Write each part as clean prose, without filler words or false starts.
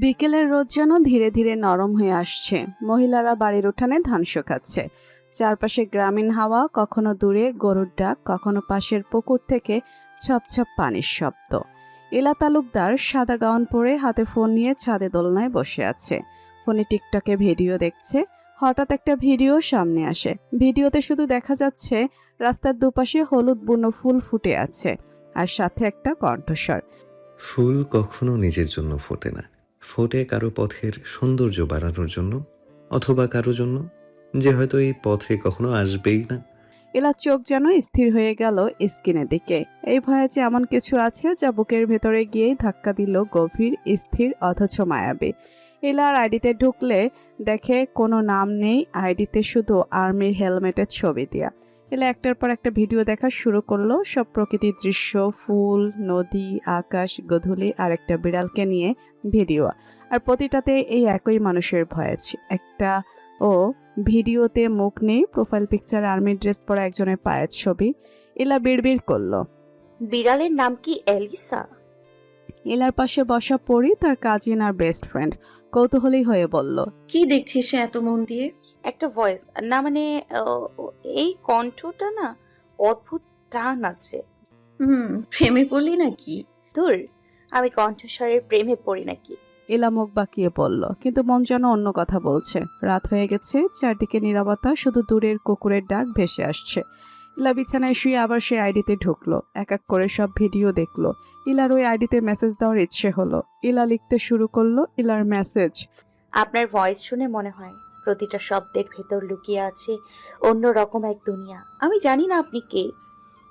বিকেলের রোদ যেন ধীরে ধীরে নরম হয়ে আসছে। মহিলারা বাড়ির উঠানে ধান শুকাচ্ছে। চারপাশে গ্রামীণ হাওয়া, কখনো দূরে গরুর ডাক, কখনো পাশের পুকুর থেকে ছপছপ পানির শব্দ। এলা তালুকদার সাদা গাউন পরে হাতে ফোন নিয়ে ছাদে দোলনায় বসে আছে। ফোনে টিকটকে ভিডিও দেখছে। হঠাৎ একটা ভিডিও সামনে আসে। ভিডিওতে শুধু দেখা যাচ্ছে রাস্তার দুপাশে হলুদ বুনো ফুল ফুটে আছে, আর সাথে একটা কণ্ঠস্বর। ফুল কখনো নিজের জন্য ফোটে না, ফোটে কারো পথের সৌন্দর্য বাড়ানোর জন্য, অথবা কারো জন্য যে হয়তো এই পথে কখনো আসবেই না। এলার চোখ যেন স্থির হয়ে গেল স্ক্রিনের দিকে। এই ভয়ে যে এমন কিছু আছে যা বুকের ভেতরে গিয়েই ধাক্কা দিল, গভীর, স্থির, অথচ মায়াবী। এলার আইডিতে ঢুকলে দেখে কোনো নাম নেই, আইডিতে শুধু আর্মির হেলমেটের ছবি দেয়া। এলা একটার পর একটা ভিডিও দেখা শুরু করলো, সব প্রকৃতির দৃশ্য, ফুল, নদী, আকাশ, গোধূলি আর একটা বিড়ালকে নিয়ে ভিডিও। আর প্রতিটাতে এই একই মানুষের ভয়েস। একটা ও ভিডিওতে মুখ নেই, প্রোফাইল পিকচার আর্মি ড্রেস পরা একজনের পায়ের ছবি। এলা বিড়বিড় করলো। বিড়ালের নাম কি এলিসা? এলার পাশে বসা পরি তার কাজিন আর বেস্ট ফ্রেন্ড কৌতূহলী হয়ে বলল, কি দেখছিস সে এত মন দিয়ে? একটা ভয়েস না, মানে এই কণ্ঠটা না অদ্ভুত টান আছে। প্রেমে পড়লি নাকি? ধুর, আমি কণ্ঠস্বরের প্রেমে পড়ি নাকি? এলা মুখ বাঁকিয়ে বলল, কিন্তু মন যেন অন্য কথা বলছে। রাত হয়ে গেছে, চারদিকে নীরবতা, শুধু দূরের কুকুরের ডাক ভেসে আসছে। ইলা বিছানায় শুয়ে আবার সে আইডিতে ঢুকলো, এক এক করে সব ভিডিও দেখলো। ইলার ওই আইডিতে মেসেজ দেওয়ার ইচ্ছে হলো। ইলা লিখতে শুরু করলো ইলার মেসেজ। আপনার ভয়েস শুনে মনে হয় প্রতিটা শব্দের ভেতর লুকিয়ে আছে অন্যরকম এক দুনিয়া। আমি জানি না আপনি কে,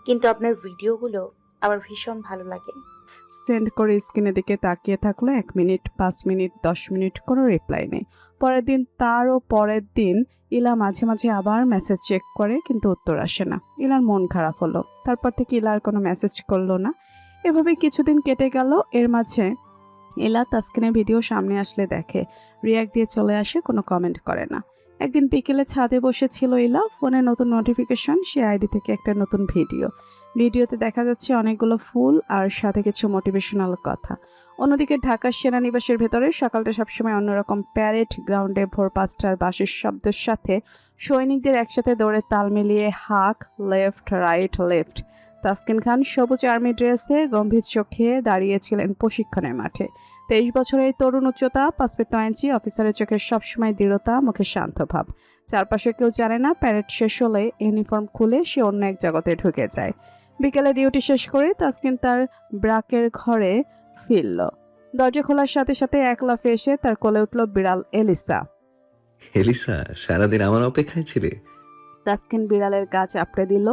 কিন্তু আপনার ভিডিওগুলো আমার ভীষণ ভালো লাগে। সেন্ড করে স্ক্রিনের দিকে তাকিয়ে থাকলো 1 মিনিট, 5 মিনিট, 10 মিনিট, কোনো রিপ্লাই নেই। পরের দিন, তারও পরের দিন ইলা মাঝে মাঝে আবার মেসেজ চেক করে, কিন্তু উত্তর আসে না। ইলার মন খারাপ হলো। তারপর থেকে ইলার কোনো মেসেজ করলো না। এভাবে কিছুদিন কেটে গেল। এর মাঝে ইলা তাসকিনের ভিডিও সামনে আসলে দেখে, রিয়াক্ট দিয়ে চলে আসে, কোনো কমেন্ট করে না। একদিন বিকেলে ছাদে বসেছিল ইলা, ফোনে নতুন নোটিফিকেশন, সে আইডি থেকে একটা নতুন ভিডিও। ভিডিওতে দেখা যাচ্ছে অনেকগুলো ফুল আর সাথে কিছু মোটিভেশনাল কথা। অন্যদিকে ঢাকার সেনানিবাসের ভেতরে সকালটা সবসময় অন্যরকম। প্যারেড গ্রাউন্ডে ভোর 5টার বাঁশির শব্দের সাথে সৈনিকদের একসাথে দৌড়ে তাল মিলিয়ে হাক, লেফট, রাইট, লেফট। তাসকিন খান সবুজ আর্মি ড্রেসে গম্ভীর চোখে দাঁড়িয়েছিলেন প্রশিক্ষণের মাঠে। 23 বছরের তরুণ, উচ্চতা 5 ফিট 9 ইঞ্চি, অফিসারের চোখে সবসময় দৃঢ়তা, মুখে শান্ত ভাব। চারপাশে কেউ জানে না, প্যারেড শেষ হলে ইউনিফর্ম খুলে সে অন্য এক জগতে ঢুকে যায়। বিকেলে ডিউটি শেষ করে তাসকিন তার ব্রাকের ঘরে ফিরল। দরজা খোলার সাথে সাথে এক লাফে এসে তার কোলে উঠল বিড়াল এলিসা। এলিসা, সারাদিন আমার অপেক্ষায় ছিলে? তাসকিন বিড়ালের গা চাপড়ে দিল।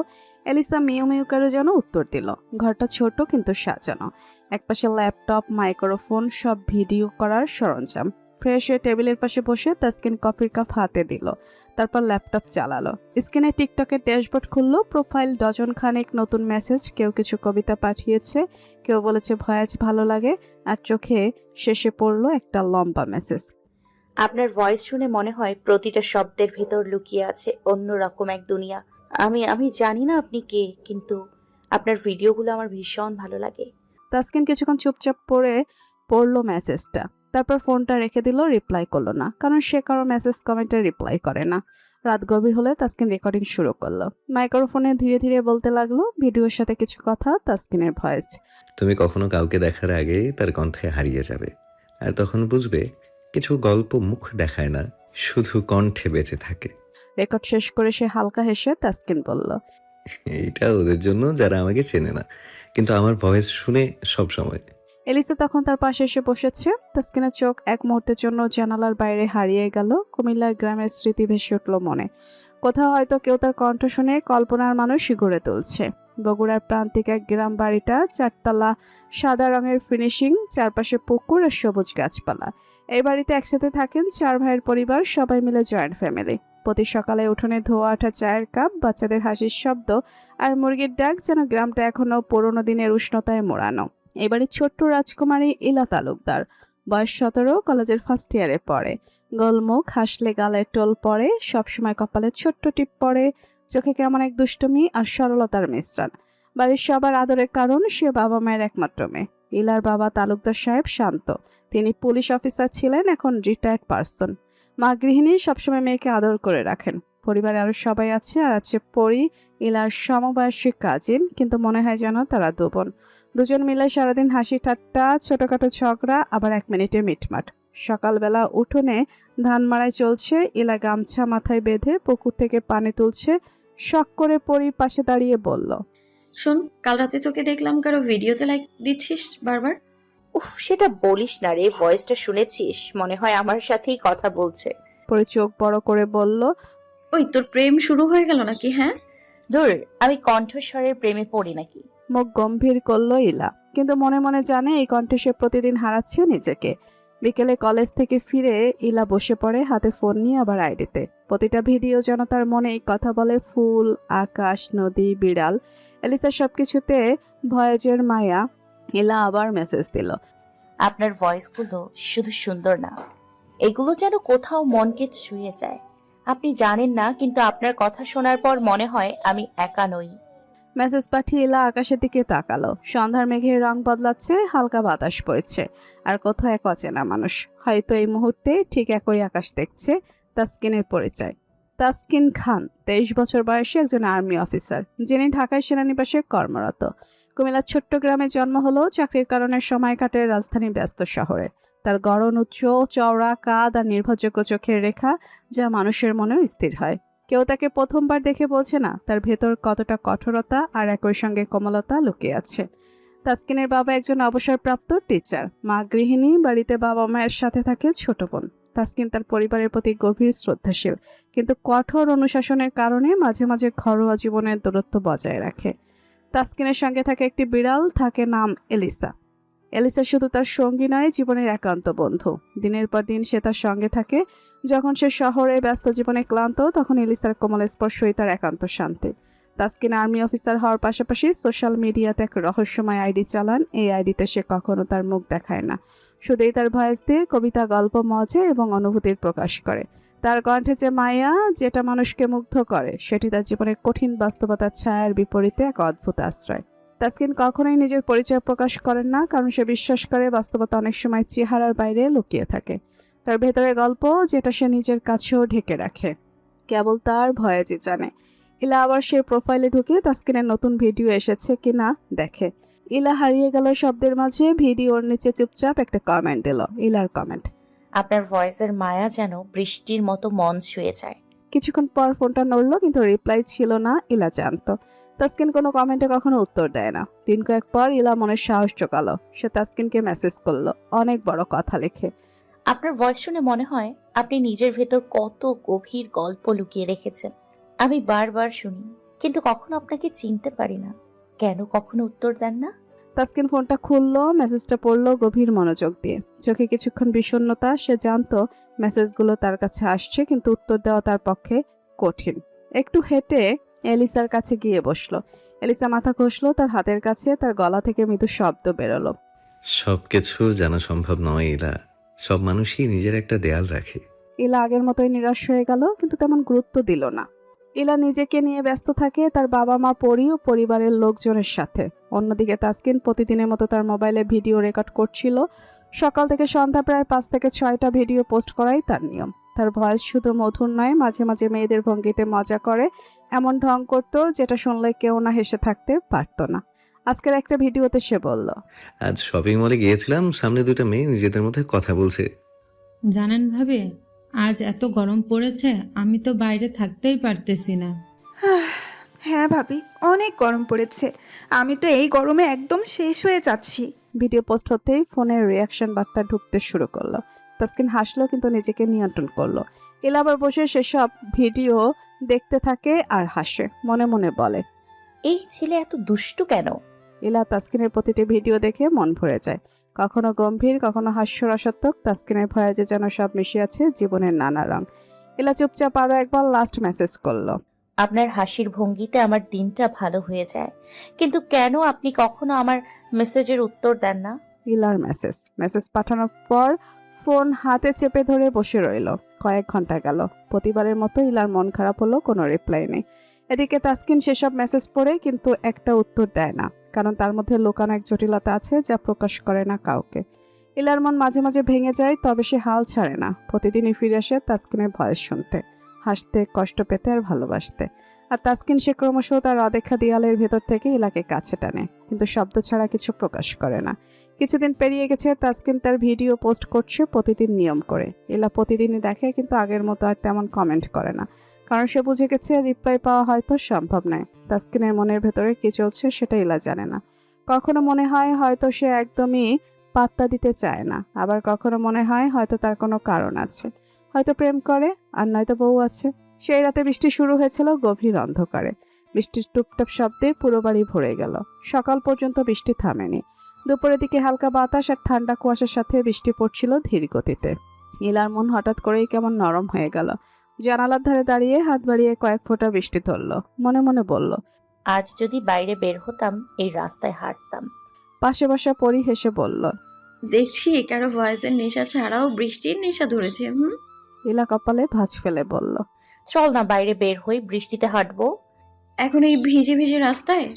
এলিসা মিউ মিউ করে যেন উত্তর দিল। ঘরটা ছোট কিন্তু সাজানো। একপাশে ল্যাপটপ, মাইক্রোফোন, সব ভিডিও করার সরঞ্জাম। ফ্রেশ হয়ে টেবিলের পাশে বসে তাসকিন কফির কাপ হাতে দিল। তারপর ল্যাপটপ চালালো। স্ক্রিনে টিকটকের ড্যাশবোর্ড খুললো। প্রোফাইল ডজন খানেক নতুন মেসেজ। কেউ কিছু কবিতা পাঠিয়েছে, কেউ বলেছে ভয়েস ভালো লাগে, আর চোখে শেষে পড়লো একটা লম্বা মেসেজ। আপনার ভয়েস শুনে মনে হয় প্রতিটা শব্দের ভেতর লুকিয়ে আছে অন্যরকম এক দুনিয়া। আমি জানি না আপনি কে, কিন্তু আপনার ভিডিওগুলো আমার ভীষণ ভালো লাগে। তাসকিন কিছুক্ষণ চুপচাপ পড়লো মেসেজটা। তারপর ফোনটা রেখে দিল, রিপ্লাই করলো না, কারণ সে কারো মেসেজ কমেন্টে রিপ্লাই করে না। রাত গভীর হলে তাসকিন রেকর্ডিং শুরু করলো। মাইক্রোফোনে ধীরে ধীরে বলতে লাগলো, ভিডিওর সাথে কিছু কথা, তাসকিনের ভয়েস। তুমি কখনো কাউকে দেখার আগে তার কণ্ঠে হারিয়ে যাবে, আর তখন বুঝবে কিছু গল্প মুখ দেখায় না, শুধু কণ্ঠে বেঁচে থাকে। রেকর্ড শেষ করে সে হালকা হেসে তাসকিন বলল, এইটা ওদের জন্য যারা আমাকে চেনে না, কিন্তু আমার ভয়েস শুনে সব সময়। এলিসা তখন তার পাশে এসে বসেছে। তাসকিনের চোখ এক মুহূর্তের জন্য জানালার বাইরে হারিয়ে গেল। কুমিল্লার গ্রামের স্মৃতি ভেসে উঠল মনে। কোথাও হয়তো কেউ তার কণ্ঠ শুনে কল্পনার মানুষ গড়ে তুলছে। বগুড়ার প্রান্তিক এক গ্রাম বাড়িটা, 4 তলা, সাদা রঙের ফিনিশিং, চারপাশে পুকুর আর সবুজ গাছপালা। এই বাড়িতে একসাথে থাকেন 4 ভাইয়ের পরিবার, সবাই মিলে জয়েন্ট ফ্যামিলি। প্রতি সকালে উঠোনে ধোয়া ওঠা চায়ের কাপ, বাচ্চাদের হাসির শব্দ আর মুরগির ডাক, যেন গ্রামটা এখনো পুরোনো দিনের উষ্ণতায় মোড়ানো। এবারে ছোট্ট রাজকুমারী ইলা তালুকদার, বয়স 17, কলেজের ফার্স্ট ইয়ারে পড়ে। গোলমুখ, হাসলে গালে টোল পড়ে, সবসময় কপালে ছোট্ট টিপ পড়ে, চোখে কেমন এক দুষ্টুমি আর সরলতার মিশ্রণ। বাড়ির সবার আদরের কারণ, সে বাবা মায়ের একমাত্র মেয়ে। ইলার বাবা তালুকদার সাহেব শান্ত, তিনি পুলিশ অফিসার ছিলেন, এখন রিটায়ার্ড পার্সন। মা গৃহিণী, সবসময় মেয়েকে আদর করে রাখেন। পরিবারে আরো সবাই আছে, আর আছে পরি, ইলার সমবয়সী কাজিন, কিন্তু মনে হয় যেন তারা দু বোন। দুজন মিলে সারাদিন হাসি ঠাট্টা, ছোটখাটো ঝগড়া, আবার 1 মিনিটে মিটমাট। সকালবেলা উঠোনে ধান মাড়াই চলছে, ইলা গামছা মাথায় বেঁধে পুকুর থেকে পানি তুলছে। শখ করে পরি পাশে দাঁড়িয়ে বলল, শোন, কাল রাতে তোকে দেখলাম কারো ভিডিওতে লাইক দিচ্ছিস বারবার। উফ, সেটা বলিস না রে। ভয়েসটা শুনেছিস? মনে হয় আমার সাথেই কথা বলছে। পরি চোখ বড় করে বলল, ওই তোর প্রেম শুরু হয়ে গেল নাকি? হ্যাঁ, ধুর, আমি কণ্ঠস্বরের প্রেমে পড়ি নাকি? মুখ গম্ভীর করলো ইলা, কিন্তু মনে মনে জানে এই কণ্ঠে সে প্রতিদিন হারাচ্ছে নিজেকে। বিকেলে কলেজ থেকে ফিরে ইলা বসে পড়ে, হাতে ফোন নিয়ে আবার আইডিতে। প্রতিটা ভিডিও যেন তার মনে এই কথা বলে, ফুল, আকাশ, নদী, বিড়াল। এলিসার সবকিছুতে ভয়েজের মায়া। ইলা আবার মেসেজ দিল, আপনার ভয়েসগুলো শুধু সুন্দর না, এগুলো যেন কোথাও মনকে ছুঁয়ে যায়। আপনি জানেন না, কিন্তু আপনার কথা শোনার পর মনে হয় আমি একা নই। মেসেজ পাঠিয়ে ইলা আকাশের দিকে তাকালো। সন্ধ্যার মেঘের রং বদলাচ্ছে, হালকা বাতাস বইছে, আর কোথাও এক অচেনা মানুষ। হয়তো এই মুহূর্তে ঠিক একই আকাশ দেখছে। তাসকিনের পরিচয়। তাসকিন খান 23 বছর বয়সী একজন আর্মি অফিসার, যিনি ঢাকায় সেনানিবাসে কর্মরত। কুমিল্লার ছোট্ট গ্রামে জন্ম হলেও চাকরির কারণে সময় কাটে রাজধানীর ব্যস্ত শহরে। তার গড়ন উচ্চ, চওড়া কাঁধ আর নির্ভরযোগ্য চোখের রেখা, যা মানুষের মনেও স্থির হয়। কেউ তাকে প্রথমবার দেখে বলছে না তার ভেতর কতটা কঠোরতা আর একই সঙ্গে কোমলতা লুকিয়ে আছে। তাসকিনের বাবা একজন অবসরপ্রাপ্ত টিচার, মা গৃহিণী, বাড়িতে বাবা মায়ের সাথে থাকে ছোট বোন। তাসকিন তার পরিবারের প্রতি গভীর শ্রদ্ধাশীল, কিন্তু কঠোর অনুশাসনের কারণে মাঝে মাঝে ঘরোয়া জীবনের দূরত্ব বজায় রাখে। তাসকিনের সঙ্গে থাকে একটি বিড়াল, থাকে নাম এলিসা। এলিসা শুধু তার সঙ্গী নয়, জীবনের একান্ত বন্ধু। দিনের পর দিন সে তার সঙ্গে থাকে। যখন সে শহরে ব্যস্ত জীবনে ক্লান্ত, তখন এলিসার কোমল স্পর্শই তার একান্ত শান্তি। তাসকিন আর্মি অফিসার হওয়ার পাশাপাশি সোশ্যাল মিডিয়াতে এক রহস্যময় আইডি চালান। এই আইডিতে সে কখনো তার মুখ দেখায় না, শুধুই তার ভয়েস দিয়ে কবিতা, গল্প, মজা এবং অনুভূতির প্রকাশ করে। তার কণ্ঠে যে মায়া, যেটা মানুষকে মুগ্ধ করে, সেটি তার জীবনের কঠিন বাস্তবতার ছায়ার বিপরীতে এক অদ্ভুত আশ্রয়। তাসকিন কখনোই নিজের পরিচয় প্রকাশ করেন না, কারণ সে বিশ্বাস করে বাস্তবতা অনেক সময় চেহারার বাইরে লুকিয়ে থাকে। তার ভেতরে গল্প, যেটা সে নিজের কাছেও ঢেকে রাখে, কেবল তার ভয়েজই জানে। ইলা আবার সে প্রোফাইলে ঢুকে তাসকিনের নতুন ভিডিও এসেছে কিনা দেখে। ইলা হারিয়ে গেল শব্দের মাঝে। ভিডিওর নিচে চুপচাপ একটা কমেন্ট দিল। ইলার কমেন্ট, আপনার ভয়েসের মায়া যেন বৃষ্টির মতো মন ছুঁয়ে যায়। কিছুক্ষণ পর ফোনটা নড়লো, কিন্তু রিপ্লাই ছিল না। ইলা জানতো তাসকিন কোনো কমেন্টে কখনো উত্তর দেয় না। দিন কয়েক পর ইলা মনের সাহস জোগালো। সে তাসকিনকে মেসেজ করলো, অনেক বড় কথা লিখে। আপনার ভয়েস শুনে মনে হয় আপনি নিজের ভেতর কত গভীর গল্প লুকিয়ে রেখেছেন। আমি বারবার শুনি, কিন্তু কখনো আপনাকে চিনতে পারি না। কেন কখনো উত্তর দেন না? তাসকিন ফোনটা খুললো, মেসেজটা পড়লো গভীর মনোযোগ দিয়ে। চোখে কিছুক্ষণ বিষণ্ণতা। সে জানতো মেসেজগুলো তার কাছে আসছে, কিন্তু উত্তর দেওয়া তার পক্ষে কঠিন। একটু হেঁটে এলিসার কাছে গিয়ে বসলো। এলিসা মাথা ঘষলো তার হাতের কাছে। তার গলা থেকে মৃদু শব্দ বেরোলো, সবকিছু জানা সম্ভব নয় ইলা। সব মানুষই নিজের একটা দেয়াল রাখে। ইলা আগের মতোই নিরাশ হয়ে গেল, কিন্তু তেমন গুরুত্ব দিল না। ইলা নিজেকে নিয়ে ব্যস্ত থাকে, তার বাবা মা, পরি ও পরিবারের লোকজনের সাথে। অন্যদিকে তাসকিন প্রতিদিনের মতো তার মোবাইলে ভিডিও রেকর্ড করছিল। সকাল থেকে সন্ধ্যা প্রায় 5 থেকে 6টা ভিডিও পোস্ট করাই তার নিয়ম। তার ভয়েস শুধু মধুর নয়, মাঝে মাঝে মেয়েদের ভঙ্গিতে মজা করে, এমন ঢং করতো যেটা শুনলে কেউ না হেসে থাকতে পারতো না। আজকের একটা ভিডিওতে সে বলল, আজ শপিং মলে গিয়েছিলাম, সামনে দুটো মেয়ে নিজেদের মধ্যে কথা বলছে। জানেন ভাবে, আজ এত গরম পড়েছে, আমি তো বাইরে থাকতেই পারতেছি না। হ্যাঁ ভাবি, অনেক গরম পড়েছে। আমি তো এই গরমে একদম শেষ হয়ে যাচ্ছি। ভিডিও পোস্ট হতেই ফোনের রিয়াকশন বার্তা ঢুকতে শুরু করলো। তাসকিন হাসলো, কিন্তু নিজেকে নিয়ন্ত্রণ করলো। ইলা আবার বসে সেসব ভিডিও দেখতে থাকে আর হাসে। মনে মনে বলে, এই ছেলে এত দুষ্টু কেন? ইলা তাসকিনের প্রতিটি ভিডিও দেখে মন ভরে যায়। কখনো গম্ভীর, কখনো হাস্যরসাত্মক। তাসকিনের ভয়েজে যেন সব মিশে আছে জীবনের নানা রং। ইলা চুপচাপ আরো একবার লাস্ট মেসেজ করলো, আপনার হাসির ভঙ্গিতে আমার দিনটা ভালো হয়ে যায়, কিন্তু কেন আপনি কখনো আমার মেসেজের উত্তর দেন না? ইলার মেসেজ পাঠানোর পর ফোন হাতে চেপে ধরে বসে রইল। কয়েক ঘন্টা গেল। প্রতিবারের মতো ইলার মন খারাপ হলো, কোনো রিপ্লাই নেই। এদিকে তাসকিন সেসব মেসেজ পড়ে, কিন্তু একটা উত্তর দেয় না, কারণ তার মধ্যে লুকানো এক জটিলতা আছে যা প্রকাশ করে না কাউকে। ইলার মন মাঝে মাঝে ভেঙে যায়, তবে সে হাল ছাড়ে না। প্রতিদিনই ফিরে আসে তাসকিনের ভয়েস শুনতে, হাসতে, কষ্ট পেতে আর ভালোবাসতে। আর তাসকিন সে ক্রমশ তার অদেখা দেয়ালের ভেতর থেকে ইলাকে কাছে টানে, কিন্তু শব্দ ছাড়া কিছু প্রকাশ করে না। কিছুদিন পেরিয়ে গেছে, তাসকিন তার ভিডিও পোস্ট করছে প্রতিদিন নিয়ম করে। ইলা প্রতিদিনই দেখে, কিন্তু আগের মতো আর তেমন কমেন্ট করে না, কারণ সে বুঝে গেছে রিপ্লাই পাওয়া হয়তো সম্ভব নয়। তাসকিনের মনের ভেতরে কি চলছে সেটা ইলা জানে না। কখনো মনে হয় হয়তো সে একদমই পাত্তা দিতে চায় না, আবার কখনো মনে হয় হয়তো তার কোনো কারণ আছে, হয়তো প্রেম করে, আর নয়তো বউ আছে। সেই রাতে বৃষ্টি শুরু হয়েছিল গভীর অন্ধকারে। বৃষ্টির টুপটাপ শব্দে পুরো বাড়ি ভরে গেল। সকাল পর্যন্ত বৃষ্টি থামেনি। দুপুরের দিকে হালকা বাতাস আর ঠান্ডা কুয়াশার সাথে বৃষ্টি পড়ছিল ধীর গতিতে। ইলার মন হঠাৎ করেই কেমন নরম হয়ে গেল। জানালার ধারে দাঁড়িয়ে হাত বাড়িয়ে কয়েক ফোঁটা বৃষ্টি ধরল। মনে মনে বলল, আজ যদি বাইরে বের হতাম, এই রাস্তায় হাঁটতাম। পাশে বসা পরি হেসে বলল। দেখছি কারো ভয়েসের নেশা ছাড়াও বৃষ্টির নেশা ধরেছে। ইলা কপালে ভাঁজ ফেলে বলল, চল না বাইরে বের হই, বৃষ্টিতে হাঁটবো। এখন এই ভিজে ভিজে রাস্তায়?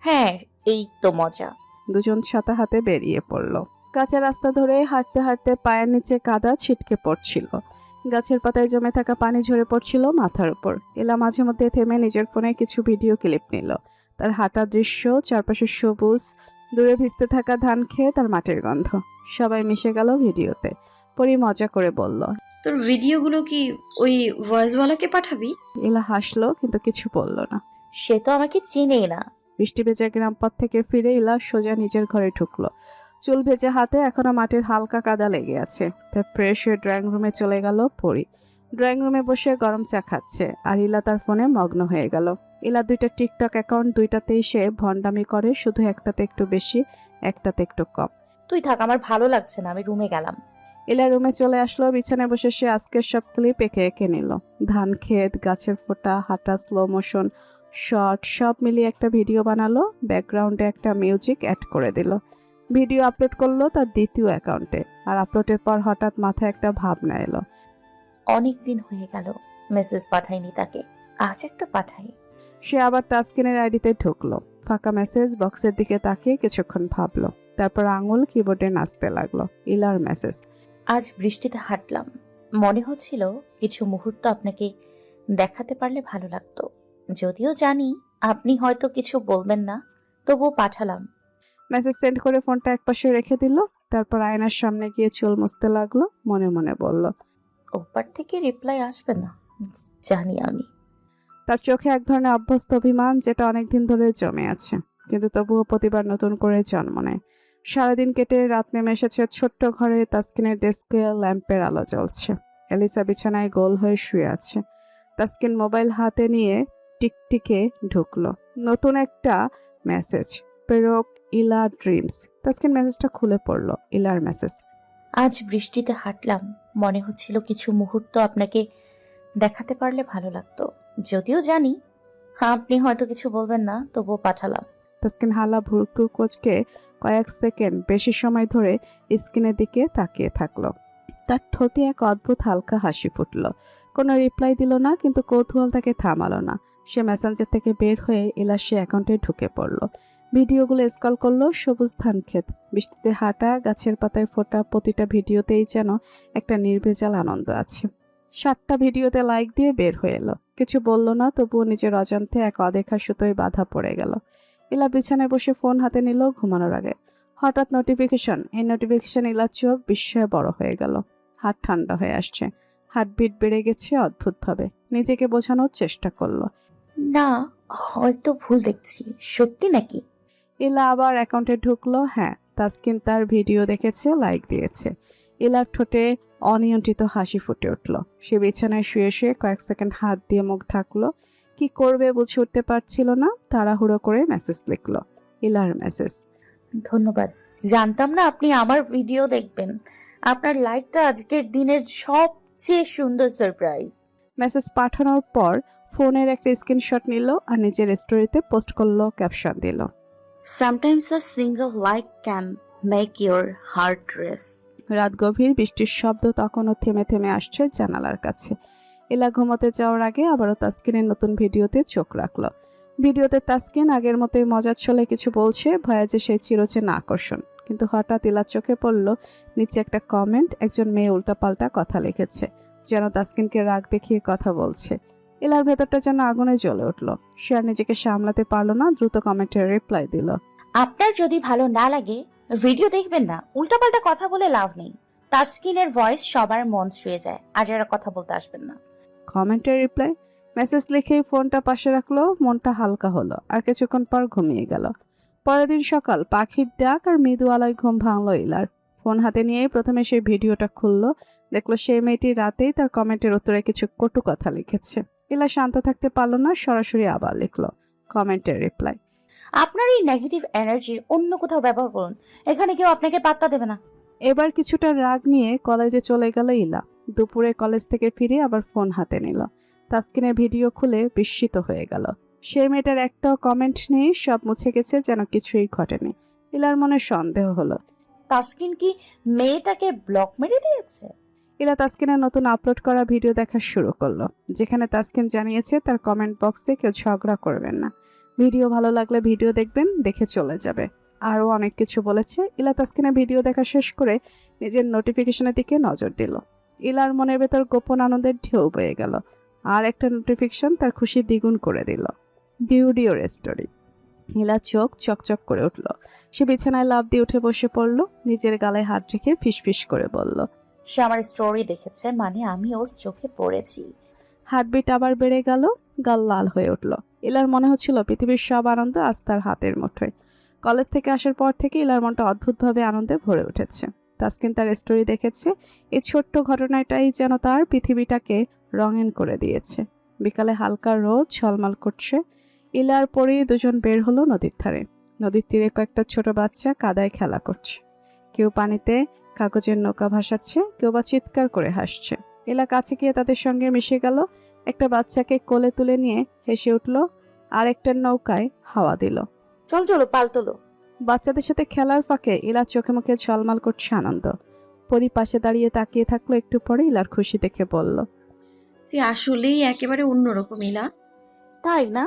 হ্যাঁ, এই তো মজা। দুজন ছাতা হাতে বেরিয়ে পড়ল। কাঁচা রাস্তা ধরে হাঁটতে হাঁটতে পায়ের নিচে কাদা ছিটকে পড়ছিল। গাছের পাতায় জমে থাকা পানি ঝরে পড়ছিল মাথার উপর। ইলা মাঝে মধ্যে থেমে নিজের ফোনে কিছু ভিডিও ক্লিপ নিল। তার হাঁটার দৃশ্য, চারপাশে সবুজ, দূরে ভিজতে থাকা ধান খেয়ে তার মাটির গন্ধ, সবাই মিশে গেল ভিডিওতে। পরি মজা করে বলল, তোর ভিডিওগুলো কি ওই ভয়েসওয়ালাকে পাঠাবি? ইলা হাসলো, কিন্তু কিছু বলল না। সে তো আমাকে চিনেই না। বৃষ্টি ভেজা গ্রাম পথ থেকে ফিরে ইলা সোজা নিজের ঘরে ঢুকলো। চুল ভেজে হাতে এখনো মাটির হালকা কাদা লেগে আছে। তাই ফ্রেশ হয়ে ড্রয়িং রুমে চলে গেল পরি। ড্রয়িং রুমে বসে গরম চা খাচ্ছে, আর ইলা তার ফোনে মগ্ন হয়ে গেল। ইলা দুইটা টিকটক অ্যাকাউন্ট, দুইটাতেই সে ভণ্ডামি করে, শুধু একটাতে একটু বেশি, একটাতে একটু কম। তুই থাক, আমার ভালো লাগছে না, আমি রুমে গেলাম। ইলা রুমে চলে আসলো। বিছানায় বসে সে আজকের সব ক্লিপ এঁকে এঁকে নিল। ধান ক্ষেত, গাছের ফোঁটা, হাঁটা, স্লো মোশন, শর্ট সব মিলিয়ে একটা ভিডিও বানালো। ব্যাকগ্রাউন্ডে একটা মিউজিক অ্যাড করে দিল। ভিডিও আপলোড করলো তার দ্বিতীয় অ্যাকাউন্টে। আর আপলোডের পর হঠাৎ মাথায় একটা ভাবনা এলো। অনেক দিন হয়ে গেল মেসেজ পাঠাইনি তাকে, আজ একটা পাঠাই। সে আবার তাসকিনের আইডিতে ঢুকলো। ফাঁকা মেসেজ বক্সের দিকে তাকিয়ে কিছুক্ষণ ভাবলো, তারপর আঙুল কিবোর্ডে নাচতে লাগলো। ইলার মেসেজ, আজ বৃষ্টিতে হাঁটলাম, মনে হচ্ছিল কিছু মুহূর্ত আপনাকে দেখাতে পারলে ভালো লাগতো। যদিও জানি আপনি হয়তো কিছু বলবেন না, তবুও পাঠালাম। মেসেজ সেন্ড করে ফোনটা একপাশে রেখে দিল। তারপর আয়নার সামনে গিয়ে চুল মুছতে লাগলো। মনে মনে বলল, ওপার থেকে রিপ্লাই আসবে না, জানি আমি। তার চোখে এক ধরনের অভ্যস্ত অভিমান, যেটা অনেকদিন ধরে জমে আছে, কিন্তু তবুও প্রতিবার নতুন করে জন্ম নেয়। সারাদিন কেটে রাত নেমে এসেছে। ছোট্ট ঘরে তাসকিনের ডেস্কে ল্যাম্পের আলো জ্বলছে। এলিসা বিছানায় গোল হয়ে শুয়ে আছে। তাসকিন মোবাইল হাতে নিয়ে টিকটিকে ঢুকলো। নতুন একটা মেসেজ, প্রেরক ইলা ড্রিমস। তাসকিন মেসেজটা খুলে পড়ল। ইলার মেসেজ, আজ বৃষ্টিতে হাঁটলাম, মনে হচ্ছিল কিছু মুহূর্ত আপনাকে দেখাতে পারলে ভালো লাগতো। যদিও জানি আপনি হয়তো কিছু বলবেন না, তবুও পাঠালাম। তাসকিন হালা ভুরু কোচকে কয়েক সেকেন্ড বেশি সময় ধরে স্ক্রিনের দিকে তাকিয়ে থাকলো। তার ঠোঁটে এক অদ্ভুত হালকা হাসি ফুটলো। কোনো রিপ্লাই দিল না, কিন্তু কৌতূহল তাকে থামালো না। সে মেসেঞ্জার থেকে বের হয়ে ইলার সে অ্যাকাউন্টে ঢুকে পড়লো। ভিডিওগুলো স্ক্রল করলো। সবুজ ধান ক্ষেত, বৃষ্টিতে হাঁটা, গাছের পাতায় ফোটা, প্রতিটা ভিডিওতেই যেন একটা নির্ভেজাল আনন্দ আছে। 7টা ভিডিওতে লাইক দিয়ে বের হয়ে এলো। কিছু বলল না, তবুও নিজের অজান্তে এক অদেখা সুতোয় বাধা পড়ে গেল। ইলা বিছানায় বসে ফোন হাতে নিল ঘুমানোর আগে। হঠাৎ নোটিফিকেশন। এই নোটিফিকেশন ইলার চোখ বিস্ময়ে বড় হয়ে গেল। হাত ঠান্ডা হয়ে আসছে, হার্টবিট বেড়ে গেছে অদ্ভুতভাবে। নিজেকে বোঝানোর চেষ্টা করলো, না, হয়তো ভুল দেখছি। সত্যি নাকি? ইলা আবার অ্যাকাউন্টে ঢুকলো। হ্যাঁ, তাসকিন তার ভিডিও দেখেছে, লাইক দিয়েছে। ইলার ঠোঁটে অনিয়ন্ত্রিত হাসি ফুটে উঠল। সে বিছানায় শুয়ে শুয়ে কয়েক সেকেন্ড হাত দিয়ে মুখ ঢাকলো। কি করবে বুঝে উঠতে পারছিল না। তাড়াহুড়ো করে মেসেজ লিখলো। ইলার মেসেজ, ধন্যবাদ, জানতাম না আপনি আমার ভিডিও দেখবেন। আপনার লাইকটা আজকের দিনের সবচেয়ে সুন্দর সারপ্রাইজ। মেসেজ পাঠানোর পর ফোনের একটা স্ক্রিনশট নিল আর নিজের স্টোরিতে পোস্ট করলো, ক্যাপশন দিল, Sometimes a single like can make your heart race. রাত গভীর, বৃষ্টির শব্দ তখনও থেমে থেমে আসছে জানালার কাছে। ইলা ঘুমোতে যাওয়ার আগে আবারও তাসকিনের নতুন ভিডিওতে চোখ রাখলো। ভিডিওতে তাসকিন আগের মতোই মজার ছলে কিছু বলছে, ভয়ে যে সেই চিরচেনা আকর্ষণ। কিন্তু হঠাৎ ইলার চোখে পড়ল নিচে একটা কমেন্ট। একজন মেয়ে উল্টাপাল্টা কথা লিখেছে, যেন তাসকিনকে রাগ দেখিয়ে কথা বলছে। ইলার ভেতরটা যেন আগুনে জ্বলে উঠল। সে আর নিজেকে সামলাতে পারল না, দ্রুত কমেন্টের রিপ্লাই দিল। আপনার যদি ভালো না লাগে ভিডিও দেখবেন না, উল্টাপাল্টা কথা বলে লাভ নেই। তাসকিনের ভয়েস সবার মন ছুঁয়ে যায়, আজ আর কথা বলতে আসবেন না। কমেন্টের রিপ্লাই। মেসেজ লিখেই ফোনটা পাশে রাখলো, মনটা হালকা হলো। আর কিছুক্ষণ পর ঘুমিয়ে গেল। পরের দিন সকাল, পাখির ডাক আর মৃদু আলোয় ঘুম ভাঙলো ইলার। ফোন হাতে নিয়েই প্রথমে সেই ভিডিওটা খুললো। দেখলো সেই মেয়েটি রাতেই তার কমেন্টের উত্তরে কিছু কটু কথা লিখেছে। ইলা শান্ত থাকতে পারলো না, সরাসরি আবার লিখলো কমেন্টের রিপ্লাই। আপনার এই নেগেটিভ এনার্জি অন্য কোথাও ব্যবহার করুন, এখানে কেউ আপনাকে পাত্তা দেবে না। এবার কিছুটা রাগ নিয়ে কলেজে চলে গেল ইলা। দুপুরে কলেজ থেকে ফিরে আবার ফোন হাতে নিল। তাসকিনের ভিডিও খুলে বিস্মিত হয়ে গেল। সেই মেয়েটার একটাও কমেন্ট নেই, সব মুছে গেছে, যেন কিছুই ঘটেনি। ইলার মনে সন্দেহ হলো। তাসকিন কি মেয়েটাকে ব্লক মেরে দিয়েছে? ইলা তাসকিনের নতুন আপলোড করা ভিডিও দেখা শুরু করলো, যেখানে তাসকিন জানিয়েছে তার কমেন্ট বক্সে কেউ ঝগড়া করবেন না, ভিডিও ভালো লাগলে ভিডিও দেখবেন, দেখে চলে যাবে। আরও অনেক কিছু বলেছে। ইলা তাসকিনের ভিডিও দেখা শেষ করে নিজের নোটিফিকেশনের দিকে নজর দিল। ইলার মনের ভেতর গোপন আনন্দের ঢেউ বয়ে গেল। আর একটা নোটিফিকেশন তার খুশি দ্বিগুণ করে দিল। ভিডিওর স্টোরি। ইলার চোখ চকচক করে উঠল। সে বিছানায় লাফ দিয়ে উঠে বসে পড়ল, নিজের গালে হাত রেখে ফিসফিস করে বলল, সে আমার স্টোরি দেখেছে, মানে আমি ওর চোখে পড়েছি। হার্টবিট আবার বেড়ে গেল, গাল লাল হয়ে উঠল। ইলার মনে হচ্ছিল পৃথিবীর সব আনন্দ আজ তার হাতের মুঠোয়। কলেজ থেকে আসার পর থেকে ইলার মনটা অদ্ভুতভাবে আনন্দে ভরে উঠেছে। তাসকিন তার স্টোরি দেখেছে, এই ছোট্ট ঘটনাটাই যেন তার পৃথিবীটাকে রঙিন করে দিয়েছে। বিকালে হালকা রোদ ঝলমল করছে। ইলার পরেই দুজন বের হলো নদীর ধারে। নদীর তীরে কয়েকটা ছোট বাচ্চা কাদায় খেলা করছে। কেউ পানিতে কাগজের নৌকা ভাসাচ্ছে, কেউ বা চিৎকার করে হাসছে। ইলা কাছে গিয়ে তাদের সঙ্গে মিশে গেল। একটা বাচ্চাকে কোলে তুলে নিয়ে হেসে উঠল, আর একটা নৌকায় হাওয়া দিল। চল চলো, পাল তোলো। বাচ্চাদের সাথে খেলার ফাঁকে ইলার চোখে মুখে ঝলমল করছে আনন্দ। পরি পাশে দাঁড়িয়ে তাকিয়ে থাকলো। একটু পরে ইলার খুশি দেখে বলল, তুই আসলেই একেবারে অন্যরকম ইলা। তাই না?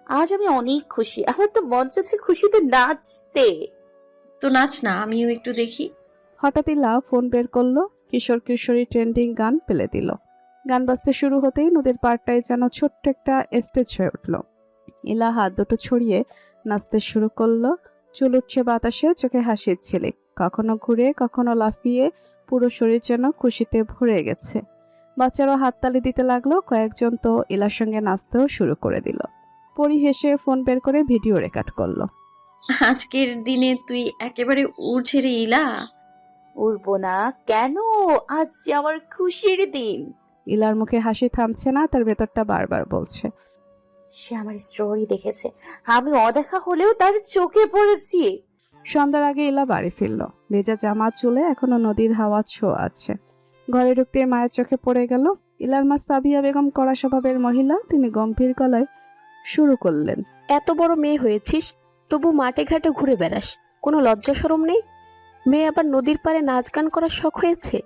আজ আমি অনেক খুশি, আমার তো মন চাচ্ছে খুশিতে নাচতে। তো নাচ না, আমিও একটু দেখি। হঠাৎ ইলা ফোন বের করলো, কিশোর কিশোরী ট্রেন্ডিং গান পেলে দিল। গান বাজতে শুরু হতেই নদীর পাড়টায় যেন ছোট্ট একটা স্টেজ হয়ে উঠল। ইলা হাত দুটো ছড়িয়ে নাচতে শুরু করলো। চুল উঠছে বাতাসে, চোখে হাসির ঝিলিক, কখনো ঘুরে কখনো লাফিয়ে, পুরো শরীর যেন খুশিতে ভরে গেছে। বাচ্চারাও হাততালি দিতে লাগলো। কয়েকজন তো ইলার সঙ্গে নাচতেও শুরু করে দিল। পরি হেসে ফোন বের করে ভিডিও রেকর্ড করলো। আজকের দিনে তুই একেবারে উড়ছে রে ইলা। উড়বো না কেন? আজ যে আমার খুশির দিন। ইলার মুখে হাসি থামছে না, তার ভেতরটা বারবার বলছে, সে আমার স্টোরি দেখেছে, আমি অদেখা হলেও তার চোখে পড়েছি। সন্ধ্যার আগে ইলা বাড়ি ফিরল। ভেজা জামা চুলে এখনো নদীর হাওয়া ছোঁয়া আছে। ঘরে ঢুকতে মায়ের চোখে পড়ে গেল। ইলার মা সাবিয়া বেগম কড়া স্বভাবের মহিলা। তিনি গম্ভীর গলায় শুরু করলেন, এত বড় মেয়ে হয়েছিস, তবু মাঠে ঘাটে ঘুরে বেড়াস, কোনো লজ্জা শরম নেই? মেয়ে আবার নদীর পাড়ে নাচ গান করার শখ হয়েছে?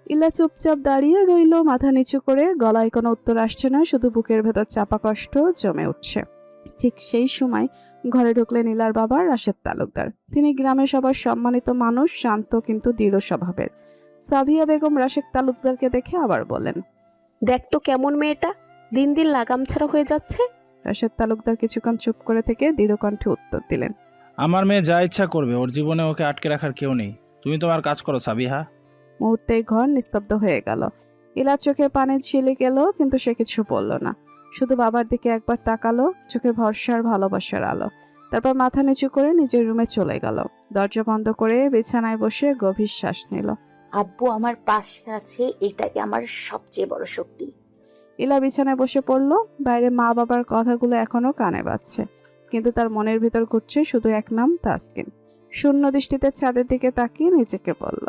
ইলা চুপচাপ দাঁড়িয়ে রইল, মাথা নিচু করে। গলায় কোনো উত্তর আসছে না, শুধু বুকের ভেতর চাপা কষ্ট জমে উঠছে। ঠিক সেই সময় ঘরে ঢুকলেন ইলার বাবা রাশেদ তালুকদার। তিনি গ্রামের সবার সম্মানিত মানুষ, শান্ত কিন্তু দৃঢ় স্বভাবের। সাবিয়া বেগম রাশেদ তালুকদারকে দেখে আবার বলেন, দেখ তো কেমন মেয়েটা, দিন দিন লাগাম ছাড়া হয়ে যাচ্ছে। রাশেদ তালুকদার কিছুক্ষণ চুপ করে থেকে দৃঢ় কণ্ঠে উত্তর দিলেন, আমার মেয়ে যা ইচ্ছা করবে, ওর জীবনে ওকে আটকে রাখার কেউ নেই। তুমি তোমার কাজ করো সাবিহা। মুহূর্তেই ঘর নিস্তব্ধ হয়ে গেল। ইলার চোখে পানি ঝিলে গেল, কিন্তু সে কিছু বলল না। শুধু বাবার দিকে একবার তাকালো, চোখে ভরসার ভালোবাসার আলো। তারপর মাথা নিচু করে নিজের রুমে চলে গেল। দরজা বন্ধ করে বিছানায় বসে গভীর শ্বাস নিল। আব্বু আমার পাশে আছে, এটাই আমার সবচেয়ে বড় শক্তি। ইলা বিছানায় বসে পড়ল। বাইরে মা বাবার কথাগুলো এখনো কানে বাজছে, কিন্তু তার মনের ভিতর ঘুরছে শুধু এক নাম, তাসকিন। শূন্য দৃষ্টিতে ছাদের দিকে তাকিয়ে নিজেকে বলল,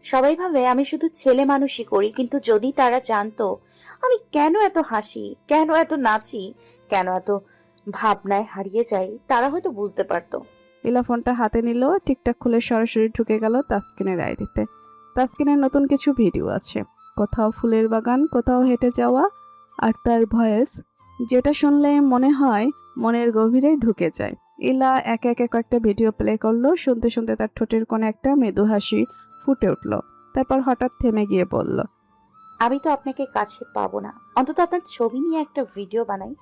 সবাই ভাবে আমি শুধু ছেলে মানুষই করি, কিন্তু যদি তারা জানতো আমি কেন এত হাসি, কেন এত নাচি, কেন এত ভাবনায় হারিয়ে যাই, তারা হয়তো বুঝতে পারতো। ইলা ফোনটা হাতে নিল, টিকটক খুলে সরাসরি ঢুকে গেল তাসকিনের আইডিতে। তাসকিনের নতুন কিছু ভিডিও আছে, কোথাও ফুলের বাগান, কোথাও হেঁটে যাওয়া, আর তার ভয়েস, যেটা শুনলে মনে হয় মনের গভীরে ঢুকে যায়। ইলা একে একে কয়েকটা ভিডিও প্লে করলো। শুনতে শুনতে তার ঠোঁটের কোণে একটা মৃদু হাসি ফুটে উঠল। তারপর হঠাৎ থেমে গিয়ে বলল, আমি তো আপনাকে কাছে পাবো না, অন্তত আপনার ছবি নিয়ে একটা ভিডিও বানাই।